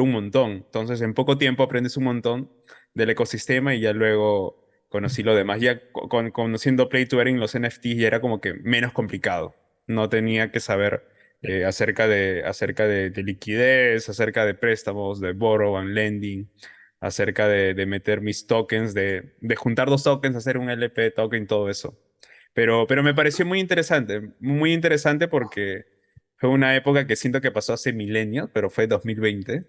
un montón. Entonces, en poco tiempo aprendes un montón del ecosistema y ya luego conocí lo demás. Ya conociendo Play to Earn, los NFTs ya era como que menos complicado. No tenía que saber acerca de liquidez, acerca de préstamos, de borrow and lending, acerca de meter mis tokens, de juntar dos tokens, hacer un LP token, todo eso. Pero me pareció muy interesante porque fue una época que siento que pasó hace milenios, pero fue 2020.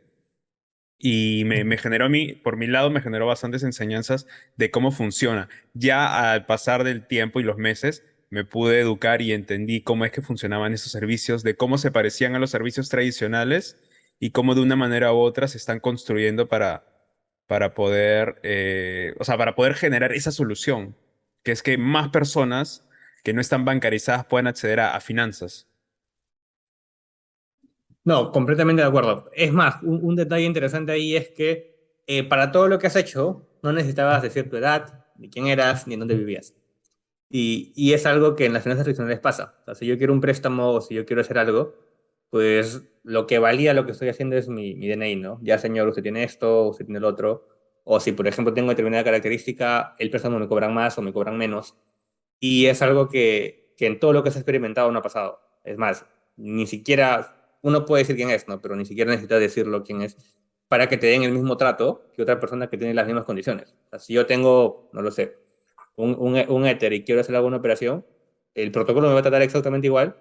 Y me generó a mí, por mi lado, me generó bastantes enseñanzas de cómo funciona. Ya al pasar del tiempo y los meses, me pude educar y entendí cómo es que funcionaban esos servicios, de cómo se parecían a los servicios tradicionales y cómo de una manera u otra se están construyendo para poder, o sea, para poder generar esa solución, que es que más personas que no están bancarizadas puedan acceder a finanzas. No, completamente de acuerdo. Es más, un detalle interesante ahí es que para todo lo que has hecho, no necesitabas decir tu edad, ni quién eras, ni en dónde vivías. Y es algo que en las finanzas tradicionales pasa. O sea, si yo quiero un préstamo o si yo quiero hacer algo, pues lo que valía lo que estoy haciendo es mi DNI, ¿no? Ya, señor, usted tiene esto, usted tiene el otro. O si, por ejemplo, tengo determinada característica, el préstamo me cobran más o me cobran menos. Y es algo que en todo lo que se ha experimentado no ha pasado. Es más, ni siquiera, uno puede decir quién es, ¿no? Pero ni siquiera necesitas decirlo quién es para que te den el mismo trato que otra persona que tiene las mismas condiciones. O sea, si yo tengo, no lo sé, un Ether y quiero hacer alguna operación, el protocolo me va a tratar exactamente igual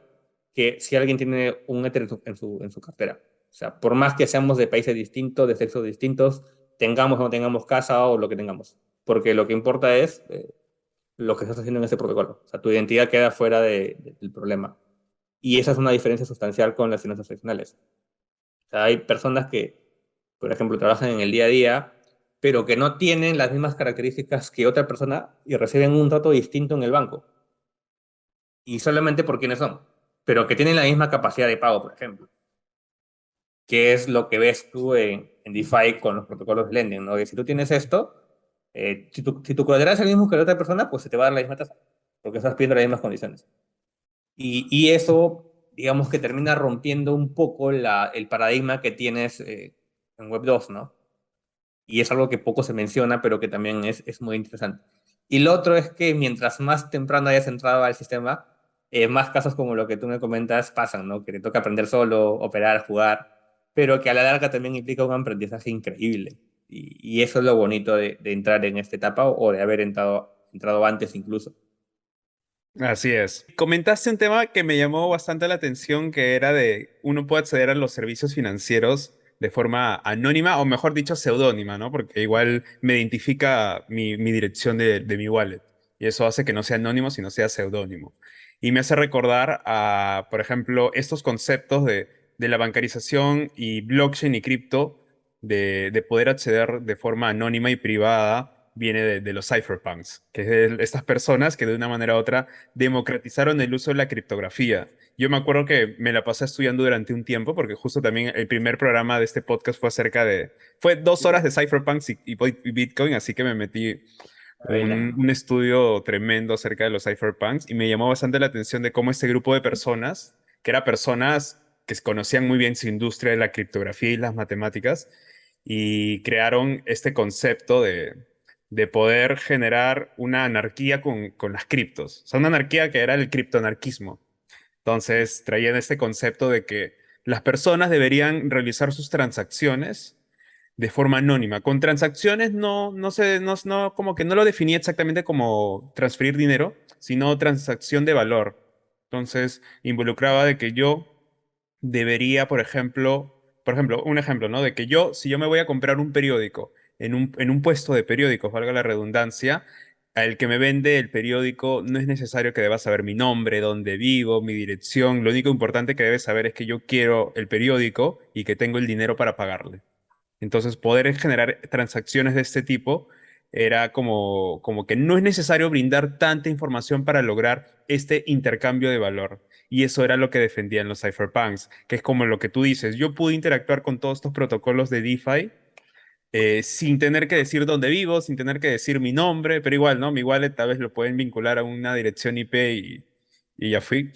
que si alguien tiene un Ether en su cartera. O sea, por más que seamos de países distintos, de sexos distintos, tengamos o no tengamos casa o lo que tengamos. Porque lo que importa es lo que estás haciendo en ese protocolo. O sea, tu identidad queda fuera del problema. Y esa es una diferencia sustancial con las finanzas tradicionales. O sea, hay personas que, por ejemplo, trabajan en el día a día, pero que no tienen las mismas características que otra persona y reciben un trato distinto en el banco. Y solamente por quiénes son. Pero que tienen la misma capacidad de pago, por ejemplo. Que es lo que ves tú en DeFi con los protocolos de lending, ¿no? Que si tú tienes esto, si tu colateral es el mismo que la otra persona, pues se te va a dar la misma tasa, porque estás pidiendo las mismas condiciones. Y eso, digamos que termina rompiendo un poco el paradigma que tienes en Web 2, ¿no? Y es algo que poco se menciona, pero que también es muy interesante. Y lo otro es que mientras más temprano hayas entrado al sistema, más casos como lo que tú me comentas pasan, ¿no? Que te toca aprender solo, operar, jugar, pero que a la larga también implica un aprendizaje increíble. Y eso es lo bonito de entrar en esta etapa o de haber entrado antes incluso. Así es. Comentaste un tema que me llamó bastante la atención, que era de uno puede acceder a los servicios financieros de forma anónima, o mejor dicho, seudónima, ¿no? Porque igual me identifica mi dirección de mi wallet. Y eso hace que no sea anónimo, sino sea seudónimo. Y me hace recordar a, por ejemplo, estos conceptos de la bancarización y blockchain y cripto, de poder acceder de forma anónima y privada, viene de los cypherpunks, que es de estas personas que de una manera u otra democratizaron el uso de la criptografía. Yo me acuerdo que me la pasé estudiando durante un tiempo, porque justo también el primer programa de este podcast fue fue 2 horas de cypherpunks y Bitcoin, así que me metí Buena. un estudio tremendo acerca de los cypherpunks y me llamó bastante la atención de cómo este grupo de personas, que eran personas que conocían muy bien su industria de la criptografía y las matemáticas, y crearon este concepto de poder generar una anarquía con las criptos. O sea, una anarquía que era el criptoanarquismo. Entonces, traían este concepto de que las personas deberían realizar sus transacciones de forma anónima. Con transacciones no sé, como que no lo definía exactamente como transferir dinero, sino transacción de valor. Entonces, involucraba de que yo debería, por ejemplo, un ejemplo, ¿no? De que yo, si yo me voy a comprar un periódico en un puesto de periódicos, valga la redundancia, al que me vende el periódico no es necesario que deba saber mi nombre, dónde vivo, mi dirección. Lo único importante que debe saber es que yo quiero el periódico y que tengo el dinero para pagarle. Entonces, poder generar transacciones de este tipo era como que no es necesario brindar tanta información para lograr este intercambio de valor. Y eso era lo que defendían los cypherpunks, que es como lo que tú dices. Yo pude interactuar con todos estos protocolos de DeFi sin tener que decir dónde vivo, sin tener que decir mi nombre, pero igual, ¿no? Mi wallet tal vez lo pueden vincular a una dirección IP y ya fui.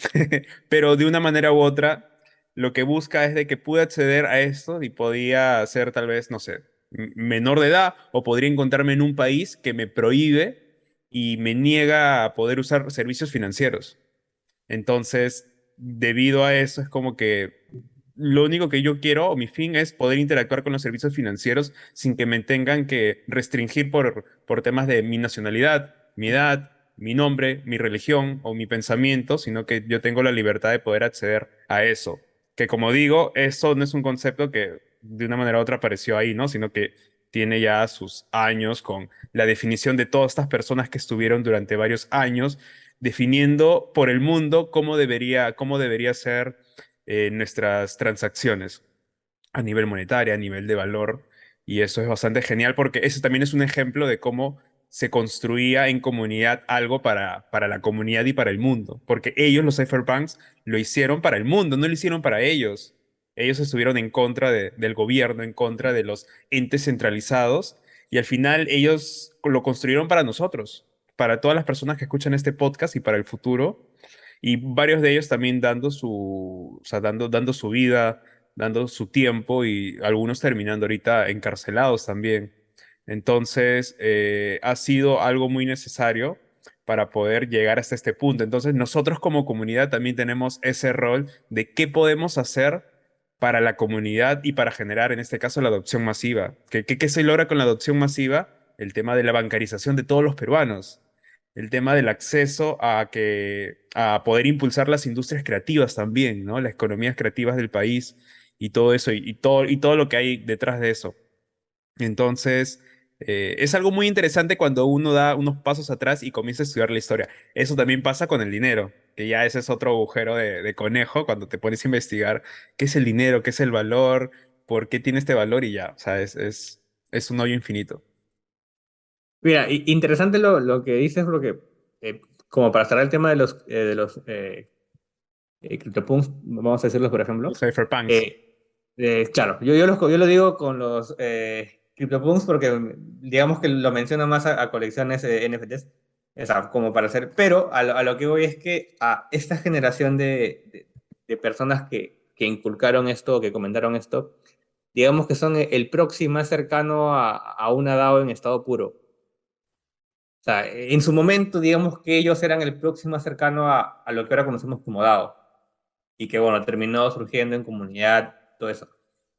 Pero de una manera u otra, lo que busca es de que pude acceder a esto y podía ser tal vez, no sé, menor de edad o podría encontrarme en un país que me prohíbe y me niega a poder usar servicios financieros. Entonces, debido a eso, es como que lo único que yo quiero o mi fin es poder interactuar con los servicios financieros sin que me tengan que restringir por temas de mi nacionalidad, mi edad, mi nombre, mi religión o mi pensamiento, sino que yo tengo la libertad de poder acceder a eso. Que como digo, eso no es un concepto que de una manera u otra apareció ahí, ¿no? Sino que tiene ya sus años con la definición de todas estas personas que estuvieron durante varios años definiendo por el mundo cómo debería ser nuestras transacciones a nivel monetario, a nivel de valor. Y eso es bastante genial porque eso también es un ejemplo de cómo se construía en comunidad algo para la comunidad y para el mundo. Porque ellos, los cypherpunks, lo hicieron para el mundo, no lo hicieron para ellos. Ellos estuvieron en contra del gobierno, en contra de los entes centralizados, y al final ellos lo construyeron para nosotros, para todas las personas que escuchan este podcast y para el futuro. Y varios de ellos también o sea, dando su vida, dando su tiempo y algunos terminando ahorita encarcelados también. Entonces, ha sido algo muy necesario para poder llegar hasta este punto. Entonces, nosotros como comunidad también tenemos ese rol de qué podemos hacer para la comunidad y para generar, en este caso, la adopción masiva. ¿Qué se logra con la adopción masiva? El tema de la bancarización de todos los peruanos, el tema del acceso a poder impulsar las industrias creativas también, ¿no? Las economías creativas del país y todo eso, y todo lo que hay detrás de eso. Entonces, es algo muy interesante cuando uno da unos pasos atrás y comienza a estudiar la historia. Eso también pasa con el dinero, que ya ese es otro agujero de conejo cuando te pones a investigar qué es el dinero, qué es el valor, por qué tiene este valor y ya, o sea, es un hoyo infinito. Mira, interesante lo que dices, porque como para cerrar el tema de los CryptoPunks, vamos a decirlos por ejemplo. Los cypherpunks. Claro, yo lo digo con los CryptoPunks porque digamos que lo menciono más a colecciones NFTs, o sea, como para hacer, pero a lo que voy es que a esta generación de personas que inculcaron esto, que comentaron esto, digamos que son el próximo más cercano a una DAO en estado puro. O sea, en su momento, digamos que ellos eran el próximo más cercano a lo que ahora conocemos como DAO y que bueno, terminó surgiendo en comunidad, todo eso.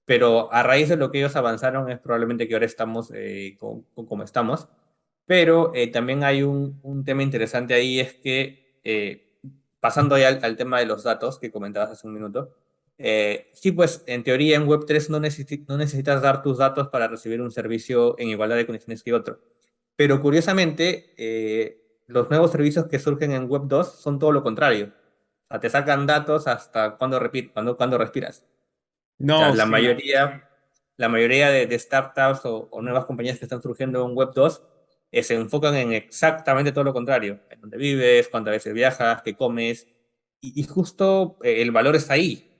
Pero a raíz de lo que ellos avanzaron es probablemente que ahora estamos como estamos. Pero también hay un tema interesante ahí, es que pasando ya al tema de los datos que comentabas hace un minuto, sí, pues en teoría en Web3 no necesitas dar tus datos para recibir un servicio en igualdad de condiciones que otro. Pero curiosamente, los nuevos servicios que surgen en Web2 son todo lo contrario. O sea, te sacan datos hasta cuando respiras. O sea, No, sí. la mayoría de startups o nuevas compañías que están surgiendo en Web2 se enfocan en exactamente todo lo contrario. En dónde vives, cuántas veces viajas, qué comes. Y justo el valor está ahí.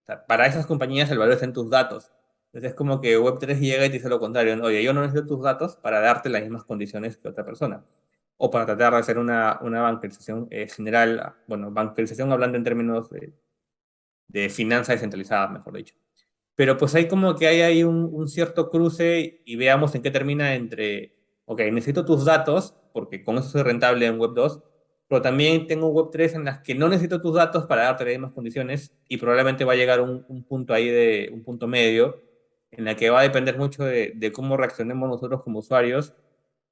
O sea, para esas compañías el valor está en tus datos. Entonces es como que Web3 llega y te dice lo contrario. Oye, yo no necesito tus datos para darte las mismas condiciones que otra persona. O para tratar de hacer una bancarización general. Bueno, bancarización hablando en términos de finanzas descentralizadas, mejor dicho. Pero pues hay como que hay ahí un cierto cruce y veamos en qué termina entre, ok, necesito tus datos, porque con eso soy rentable en Web2, pero también tengo Web3 en las que no necesito tus datos para darte las mismas condiciones y probablemente va a llegar un punto ahí un punto medio, en la que va a depender mucho de cómo reaccionemos nosotros como usuarios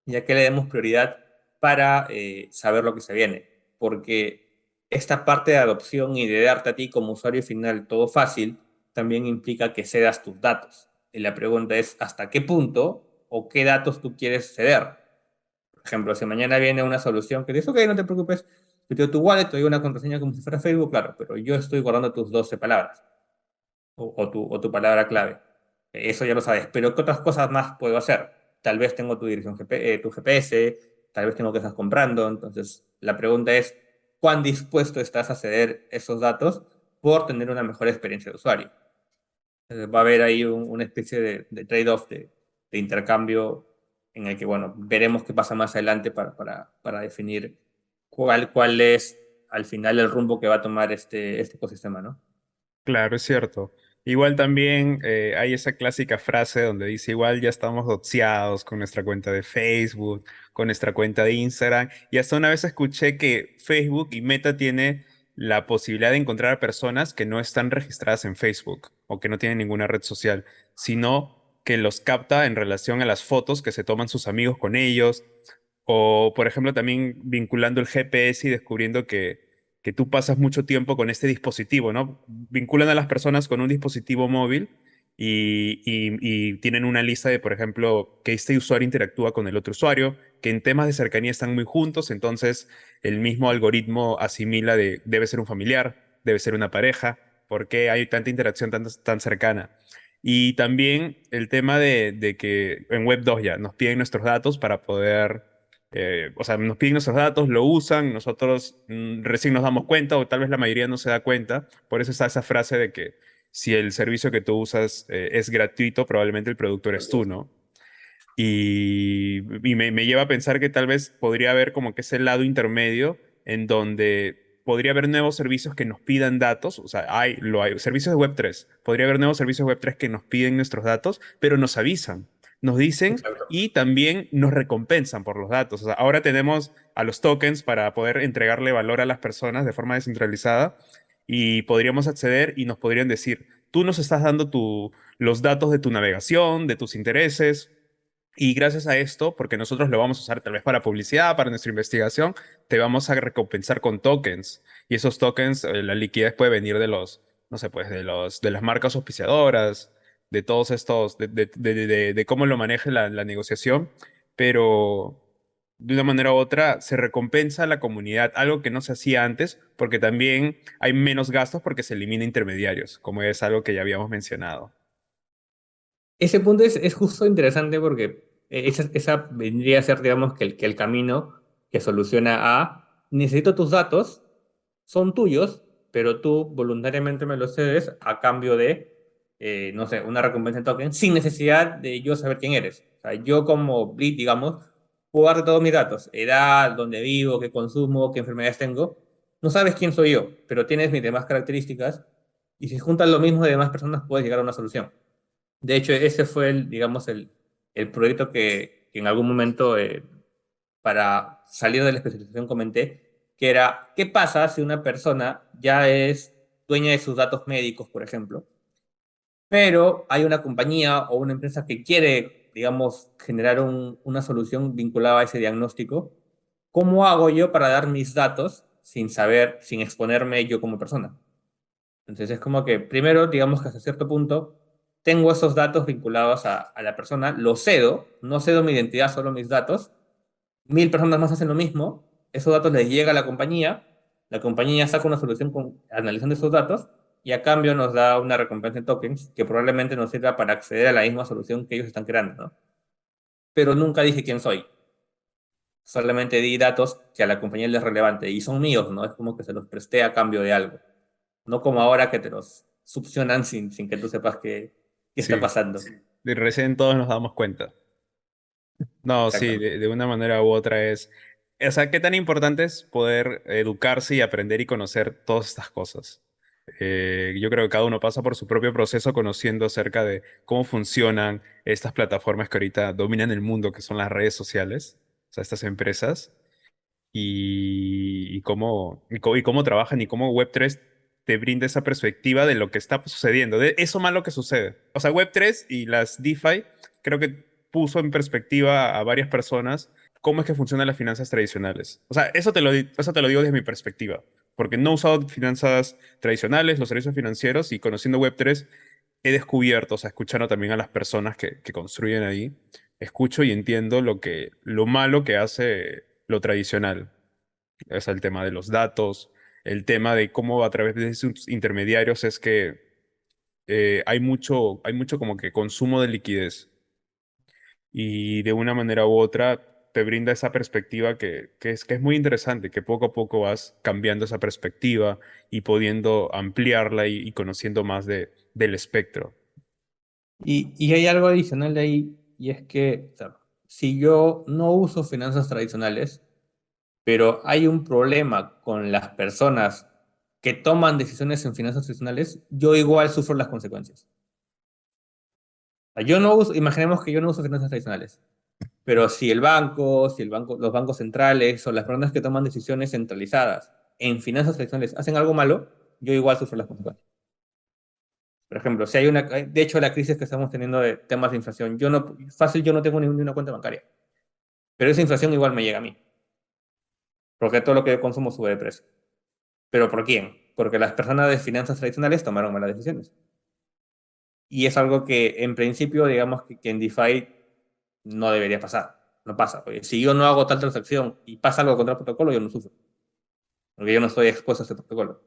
y a qué le demos prioridad para saber lo que se viene. Porque esta parte de adopción y de darte a ti como usuario final todo fácil, también implica que cedas tus datos. Y la pregunta es, ¿hasta qué punto o qué datos tú quieres ceder? Por ejemplo, si mañana viene una solución que dice, ok, no te preocupes, yo te doy tu wallet, te doy una contraseña como si fuera Facebook, claro, pero yo estoy guardando tus 12 palabras o tu palabra clave. Eso ya lo sabes, pero ¿qué otras cosas más puedo hacer? Tal vez tengo tu dirección tu GPS, tal vez tengo que estás comprando, entonces la pregunta es, ¿cuán dispuesto estás a ceder esos datos por tener una mejor experiencia de usuario? Va a haber ahí una especie de trade-off, de intercambio en el que, bueno, veremos qué pasa más adelante para definir cuál es al final el rumbo que va a tomar este ecosistema, ¿no? Claro, es cierto. Igual también hay esa clásica frase donde dice, igual ya estamos doxeados con nuestra cuenta de Facebook, con nuestra cuenta de Instagram. Y hasta una vez escuché que Facebook y Meta tiene la posibilidad de encontrar a personas que no están registradas en Facebook o que no tienen ninguna red social, sino que los capta en relación a las fotos que se toman sus amigos con ellos. O, por ejemplo, también vinculando el GPS y descubriendo que tú pasas mucho tiempo con este dispositivo, ¿no? Vinculan a las personas con un dispositivo móvil y tienen una lista de, por ejemplo, que este usuario interactúa con el otro usuario, que en temas de cercanía están muy juntos, entonces el mismo algoritmo asimila de debe ser un familiar, debe ser una pareja, ¿por qué hay tanta interacción tan cercana? Y también el tema de que en Web2 ya nos piden nuestros datos para poder o sea, nos piden nuestros datos, lo usan, nosotros recién nos damos cuenta o tal vez la mayoría no se da cuenta. Por eso está esa frase de que si el servicio que tú usas es gratuito, probablemente el producto eres tú, ¿no? Y me lleva a pensar que tal vez podría haber como que ese lado intermedio en donde podría haber nuevos servicios que nos pidan datos, o sea, lo hay, servicios de Web3, podría haber nuevos servicios de Web3 que nos piden nuestros datos, pero nos avisan. nos dicen Exacto. y también nos recompensan por los datos. O sea, ahora tenemos a los tokens para poder entregarle valor a las personas de forma descentralizada y podríamos acceder y nos podrían decir, tú nos estás dando los datos de tu navegación, de tus intereses. Y gracias a esto, porque nosotros lo vamos a usar tal vez para publicidad, para nuestra investigación, te vamos a recompensar con tokens. Y esos tokens, la liquidez puede venir de no sé, pues de las marcas auspiciadoras, de todos estos, de cómo lo maneje la negociación, pero de una manera u otra se recompensa a la comunidad, algo que no se hacía antes, porque también hay menos gastos porque se elimina intermediarios, como es algo que ya habíamos mencionado. Ese punto es justo interesante porque esa vendría a ser, digamos, que el camino que soluciona a, necesito tus datos, son tuyos, pero tú voluntariamente me los cedes a cambio de, no sé, una recompensa en token, sin necesidad de yo saber quién eres. O sea, yo como Blit, digamos, puedo darte todos mis datos, edad, dónde vivo, qué consumo, qué enfermedades tengo. No sabes quién soy yo, pero tienes mis demás características y si juntas lo mismo de demás personas puedes llegar a una solución. De hecho, ese fue digamos, el proyecto que en algún momento, para salir de la especialización, comenté, que era, ¿qué pasa si una persona ya es dueña de sus datos médicos, por ejemplo, pero hay una compañía o una empresa que quiere, digamos, generar una solución vinculada a ese diagnóstico? ¿Cómo hago yo para dar mis datos sin saber, sin exponerme yo como persona? Entonces es como que primero, digamos que hasta cierto punto, tengo esos datos vinculados a la persona, los cedo, no cedo mi identidad, solo mis datos. 1000 personas más hacen lo mismo, esos datos les llega a la compañía saca una solución analizando esos datos y a cambio nos da una recompensa en tokens que probablemente nos sirva para acceder a la misma solución que ellos están creando, ¿no? Pero nunca dije quién soy, solamente di datos que a la compañía les es relevante y son míos, ¿no? Es como que se los presté a cambio de algo. No como ahora que te los succionan sin que tú sepas qué está Sí, pasando. Sí. y recién todos nos damos cuenta. No, sí, Exactamente. de una manera u otra es. O sea, qué tan importante es poder educarse y aprender y conocer todas estas cosas. Yo creo que cada uno pasa por su propio proceso conociendo acerca de cómo funcionan estas plataformas que ahorita dominan el mundo, que son las redes sociales, o sea, estas empresas, y cómo trabajan y cómo Web3 te brinda esa perspectiva de lo que está sucediendo, de eso malo que sucede. O sea, Web3 y las DeFi creo que puso en perspectiva a varias personas cómo es que funcionan las finanzas tradicionales. O sea, eso te lo digo desde mi perspectiva, porque no he usado finanzas tradicionales, los servicios financieros, y conociendo Web3 he descubierto, o sea, escuchando también a las personas que construyen ahí, escucho y entiendo lo malo que hace lo tradicional. O sea, el tema de los datos, el tema de cómo a través de sus intermediarios es que hay mucho como que consumo de liquidez y de una manera u otra te brinda esa perspectiva que es muy interesante, que poco a poco vas cambiando esa perspectiva y pudiendo ampliarla y conociendo más del espectro. Y hay algo adicional de ahí, y es que, o sea, si yo no uso finanzas tradicionales, pero hay un problema con las personas que toman decisiones en finanzas tradicionales, yo igual sufro las consecuencias. O sea, yo no uso, imaginemos que yo no uso finanzas tradicionales, pero si el banco, los bancos centrales o las personas que toman decisiones centralizadas en finanzas tradicionales hacen algo malo, yo igual sufro las consecuencias. Por ejemplo, si hay de hecho, la crisis que estamos teniendo de temas de inflación, yo no tengo ni una cuenta bancaria, pero esa inflación igual me llega a mí, porque todo lo que yo consumo sube de precio. ¿Pero por quién? Porque las personas de finanzas tradicionales tomaron malas decisiones. Y es algo que en principio, digamos que en DeFi no debería pasar. No pasa. Porque si yo no hago tal transacción y pasa algo contra el protocolo, yo no sufro, porque yo no estoy expuesto a ese protocolo.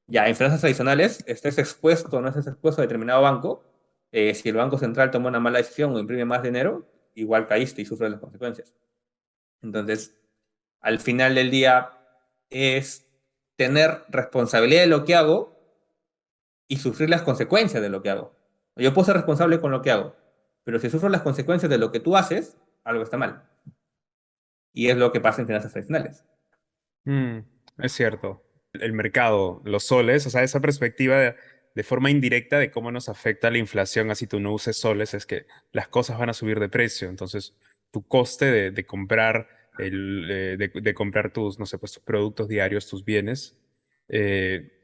Ya, en finanzas tradicionales, estés expuesto o no estés expuesto a determinado banco, si el Banco Central toma una mala decisión o imprime más dinero, igual caíste y sufres las consecuencias. Entonces, al final del día es tener responsabilidad de lo que hago y sufrir las consecuencias de lo que hago. Yo puedo ser responsable con lo que hago, pero si sufro las consecuencias de lo que tú haces, algo está mal. Y es lo que pasa en finanzas tradicionales. Mm, es cierto. El mercado, los soles, o sea, esa perspectiva de forma indirecta de cómo nos afecta la inflación, así tú no uses soles, es que las cosas van a subir de precio. Entonces, tu coste de comprar, de comprar tus, no sé, pues tus productos diarios, tus bienes,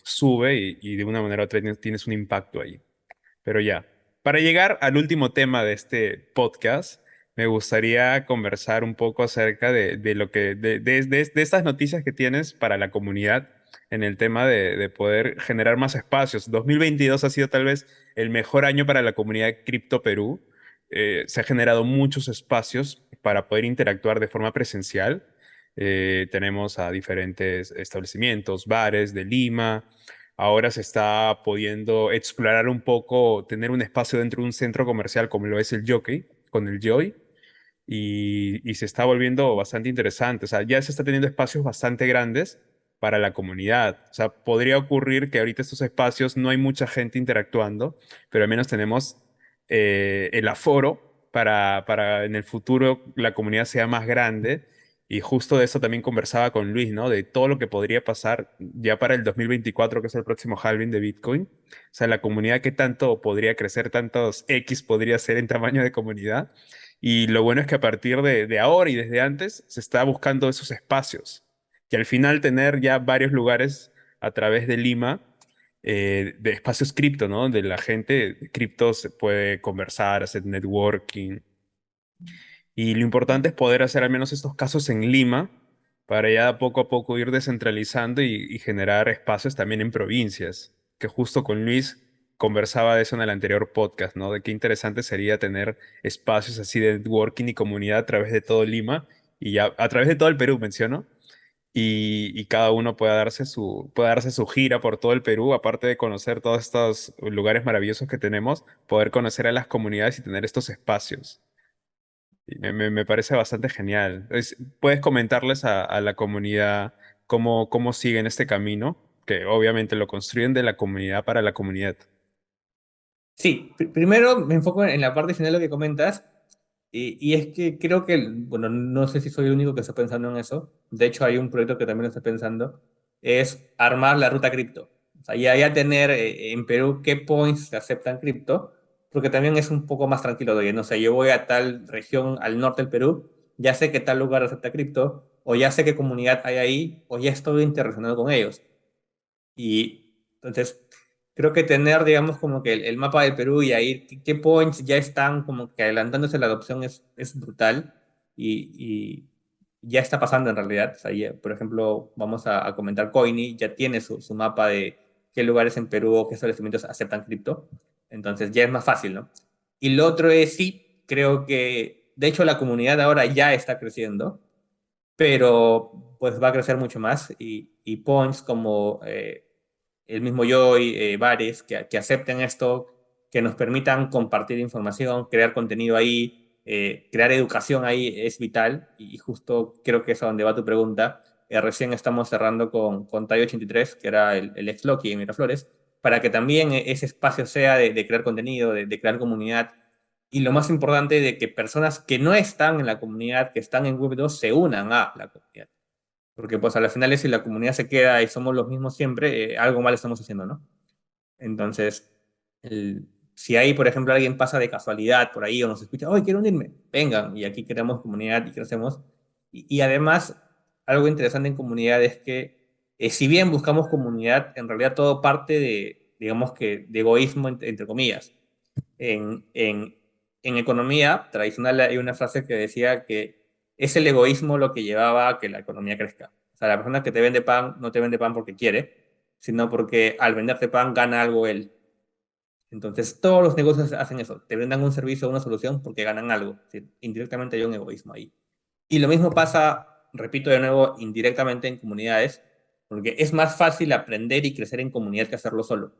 sube y de una manera u otra tienes un impacto ahí. Pero ya, para llegar al último tema de este podcast, me gustaría conversar un poco acerca de lo que, de estas noticias que tienes para la comunidad en el tema de poder generar más espacios. 2022 ha sido tal vez el mejor año para la comunidad Cripto Perú. Se ha generado muchos espacios para poder interactuar de forma presencial. Tenemos a diferentes establecimientos, bares de Lima. Ahora se está pudiendo explorar un poco, tener un espacio dentro de un centro comercial como lo es el Jockey, con el Joy, y se está volviendo bastante interesante. O sea, ya se está teniendo espacios bastante grandes para la comunidad. O sea, podría ocurrir que ahorita estos espacios no hay mucha gente interactuando, pero al menos tenemos el aforo para en el futuro la comunidad sea más grande. Y justo de eso también conversaba con Luis, ¿no? De todo lo que podría pasar ya para el 2024, que es el próximo halving de Bitcoin. O sea, la comunidad, qué tanto podría crecer, tantos X podría ser en tamaño de comunidad. Y lo bueno es que a partir de ahora y desde antes se está buscando esos espacios. Y al final tener ya varios lugares a través de Lima, de espacios cripto, ¿no? Donde la gente de cripto se puede conversar, hacer networking. Y lo importante es poder hacer al menos estos casos en Lima para ya poco a poco ir descentralizando y generar espacios también en provincias, que justo con Luis conversaba de eso en el anterior podcast, ¿no? De qué interesante sería tener espacios así de networking y comunidad a través de todo Lima y ya a través de todo el Perú, menciono, y cada uno pueda darse su gira por todo el Perú, aparte de conocer todos estos lugares maravillosos que tenemos, poder conocer a las comunidades y tener estos espacios. Y me parece bastante genial. ¿Puedes comentarles a la comunidad cómo siguen este camino? Que obviamente lo construyen de la comunidad para la comunidad. Sí, primero me enfoco en la parte final de lo que comentas, y es que creo que, bueno, no sé si soy el único que está pensando en eso. De hecho, hay un proyecto que también lo está pensando, es armar la ruta cripto. O sea, ya tener en Perú qué points se aceptan cripto, porque también es un poco más tranquilo de, oye, no sé, yo voy a tal región al norte del Perú, ya sé que tal lugar acepta cripto, o ya sé qué comunidad hay ahí, o ya estoy interrelacionado con ellos. Y entonces, creo que tener, digamos, como que el mapa del Perú y ahí qué points ya están como que adelantándose la adopción es brutal y ya está pasando en realidad. O sea, por ejemplo, vamos a comentar Coiny, ya tiene su mapa de qué lugares en Perú o qué establecimientos aceptan cripto. Entonces, ya es más fácil, ¿no? Y lo otro es, sí, creo que, de hecho, la comunidad ahora ya está creciendo, pero pues va a crecer mucho más y points como el mismo Joy, bares que acepten esto, que nos permitan compartir información, crear contenido ahí, crear educación ahí es vital y justo creo que es a donde va tu pregunta. Recién estamos cerrando con Tai83, que era el ex Loki en Miraflores, para que también ese espacio sea de crear contenido, de crear comunidad y lo más importante de que personas que no están en la comunidad, que están en Web2, se unan a la comunidad. Porque pues a las finales si la comunidad se queda y somos los mismos siempre, algo mal estamos haciendo, ¿no? Entonces, si ahí, por ejemplo, alguien pasa de casualidad por ahí o nos escucha, hoy quiero unirme, vengan, y aquí creamos comunidad y crecemos. Y además, algo interesante en comunidad es que si bien buscamos comunidad, en realidad todo parte de, digamos que, de egoísmo, entre comillas. En economía tradicional hay una frase que decía que es el egoísmo lo que llevaba a que la economía crezca. O sea, la persona que te vende pan no te vende pan porque quiere, sino porque al venderte pan gana algo él. Entonces, todos los negocios hacen eso. Te brindan un servicio o una solución porque ganan algo. ¿Sí? Indirectamente hay un egoísmo ahí. Y lo mismo pasa, repito de nuevo, indirectamente en comunidades, porque es más fácil aprender y crecer en comunidad que hacerlo solo.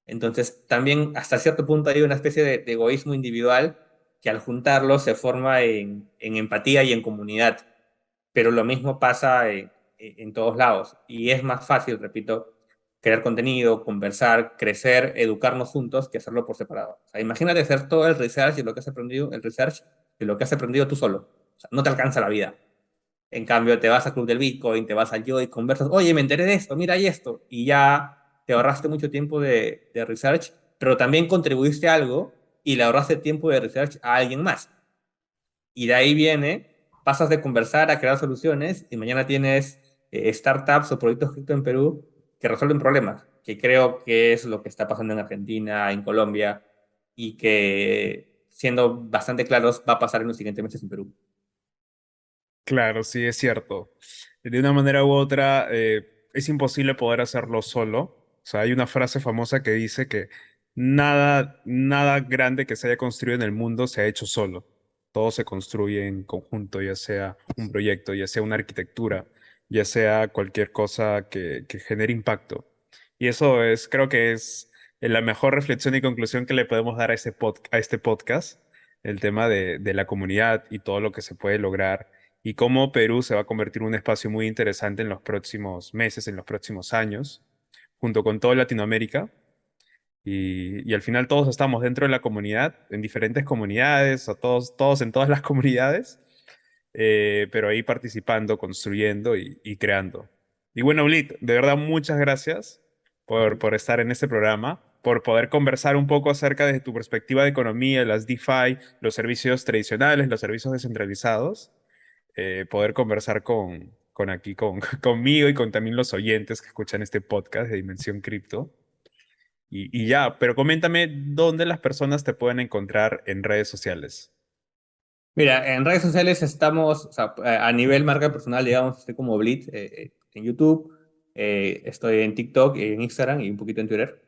Entonces, también hasta cierto punto hay una especie de egoísmo individual que al juntarlo se forma en empatía y en comunidad. Pero lo mismo pasa en todos lados. Y es más fácil, repito, crear contenido, conversar, crecer, educarnos juntos que hacerlo por separado. O sea, imagínate hacer todo el research y lo que has aprendido, el research de lo que has aprendido tú solo. O sea, no te alcanza la vida. En cambio, te vas a Club del Bitcoin, te vas al Yo y conversas, oye, me enteré de esto, mira, hay esto, y ya te ahorraste mucho tiempo de research, pero también contribuiste algo y le ahorraste tiempo de research a alguien más. Y de ahí viene, pasas de conversar a crear soluciones y mañana tienes startups o proyectos cripto en Perú que resuelven problemas, que creo que es lo que está pasando en Argentina, en Colombia y que, siendo bastante claros, va a pasar en los siguientes meses en Perú. Claro, sí, es cierto. De una manera u otra, es imposible poder hacerlo solo. O sea, hay una frase famosa que dice que nada grande que se haya construido en el mundo se ha hecho solo. Todo se construye en conjunto, ya sea un proyecto, ya sea una arquitectura, ya sea cualquier cosa que genere impacto. Y eso es, creo que es la mejor reflexión y conclusión que le podemos dar a a este podcast, el tema de la comunidad y todo lo que se puede lograr y cómo Perú se va a convertir en un espacio muy interesante en los próximos meses, en los próximos años, junto con toda Latinoamérica. Y al final todos estamos dentro de la comunidad, en diferentes comunidades, o todos en todas las comunidades, pero ahí participando, construyendo y creando. Y bueno, Blit, de verdad muchas gracias por estar en este programa, por poder conversar un poco acerca de tu perspectiva de economía, las DeFi, los servicios tradicionales, los servicios descentralizados, poder conversar conmigo y con también los oyentes que escuchan este podcast de Dimensión Cripto. Y ya, pero coméntame dónde las personas te pueden encontrar en redes sociales. Mira, en redes sociales estamos, o sea, a nivel marca personal, digamos, estoy como Blitz en YouTube, estoy en TikTok, en Instagram y un poquito en Twitter.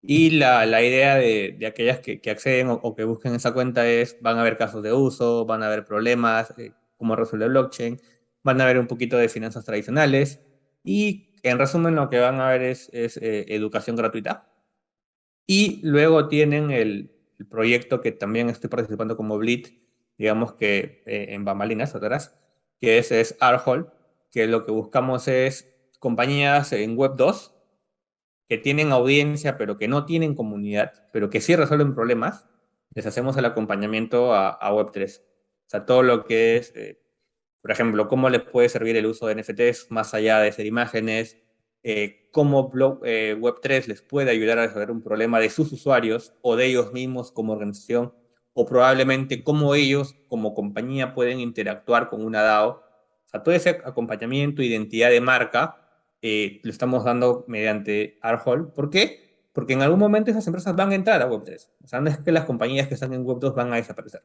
Y la idea de aquellas que acceden o que busquen esa cuenta es, van a ver casos de uso, van a ver problemas, cómo resuelve blockchain, van a ver un poquito de finanzas tradicionales y en resumen lo que van a ver es educación gratuita. Y luego tienen el proyecto que también estoy participando como Blitz, digamos que en bambalinas atrás, que es Arhol, que lo que buscamos es compañías en Web 2 que tienen audiencia, pero que no tienen comunidad, pero que sí resuelven problemas, les hacemos el acompañamiento a Web3. O sea, todo lo que es, por ejemplo, cómo les puede servir el uso de NFTs más allá de ser imágenes, cómo Web3 les puede ayudar a resolver un problema de sus usuarios o de ellos mismos como organización, o probablemente cómo ellos como compañía pueden interactuar con una DAO. O sea, todo ese acompañamiento, identidad de marca, lo estamos dando mediante Arhol. ¿Por qué? Porque en algún momento esas empresas van a entrar a Web3. O sea, no es que las compañías que están en Web 2 van a desaparecer.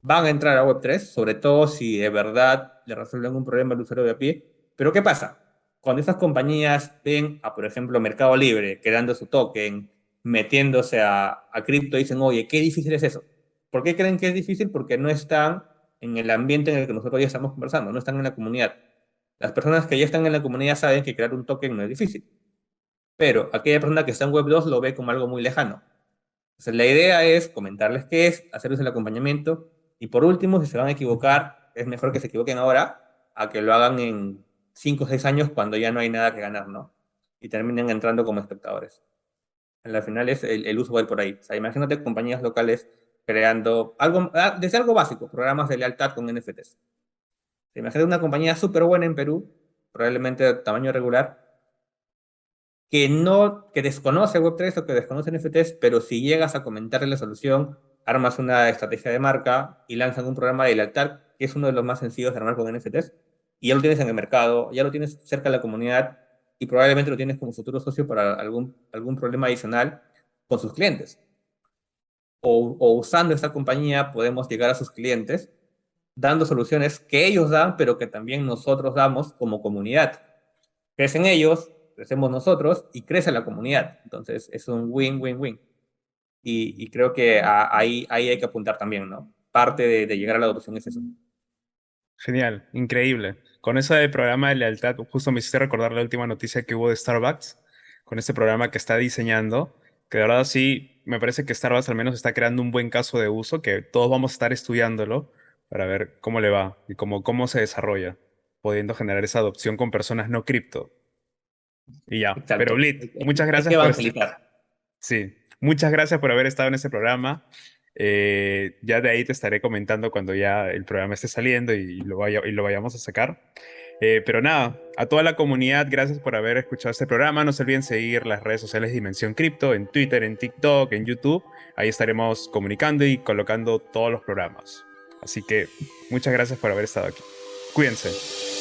Van a entrar a Web3, sobre todo si de verdad le resuelven un problema al usuario de a pie. Pero ¿qué pasa? Cuando esas compañías ven a, por ejemplo, Mercado Libre creando su token, metiéndose a cripto, dicen, oye, qué difícil es eso. ¿Por qué creen que es difícil? Porque no están en el ambiente en el que nosotros ya estamos conversando, no están en la comunidad. Las personas que ya están en la comunidad saben que crear un token no es difícil, pero aquella persona que está en Web 2 lo ve como algo muy lejano. Entonces, la idea es comentarles qué es, hacerles el acompañamiento y por último, si se van a equivocar, es mejor que se equivoquen ahora a que lo hagan en 5 o 6 años cuando ya no hay nada que ganar, ¿no? Y terminen entrando como espectadores. En la final es el uso va a ir por ahí. O sea, imagínate compañías locales creando algo, desde algo básico, programas de lealtad con NFTs. Imagínate una compañía súper buena en Perú, probablemente de tamaño regular, que no, que desconoce Web3 o que desconoce NFTs, pero si llegas a comentarle la solución, armas una estrategia de marca y lanzan un programa de lealtad, que es uno de los más sencillos de armar con NFTs, y ya lo tienes en el mercado, ya lo tienes cerca de la comunidad y probablemente lo tienes como futuro socio para algún problema adicional con sus clientes. O usando esta compañía podemos llegar a sus clientes dando soluciones que ellos dan, pero que también nosotros damos como comunidad. Crecen ellos, crecemos nosotros y crece la comunidad. Entonces es un win-win-win. Y creo que ahí hay que apuntar también, ¿no? Parte de llegar a la adopción es eso. Genial, increíble. Con eso de programa de lealtad, justo me hiciste recordar la última noticia que hubo de Starbucks, con este programa que está diseñando, que de verdad sí, me parece que Starbucks al menos está creando un buen caso de uso, que todos vamos a estar estudiándolo para ver cómo le va y cómo se desarrolla, pudiendo generar esa adopción con personas no cripto. Y ya, pero Exacto. Blit, muchas Hay que gracias evangelizar. sí, muchas gracias por haber estado en este programa. Ya de ahí te estaré comentando cuando ya el programa esté saliendo y lo vayamos a sacar. Pero nada, a toda la comunidad, gracias por haber escuchado este programa. No se olviden seguir las redes sociales de Dimensión Cripto en Twitter, en TikTok, en YouTube. Ahí estaremos comunicando y colocando todos los programas. Así que muchas gracias por haber estado aquí. Cuídense.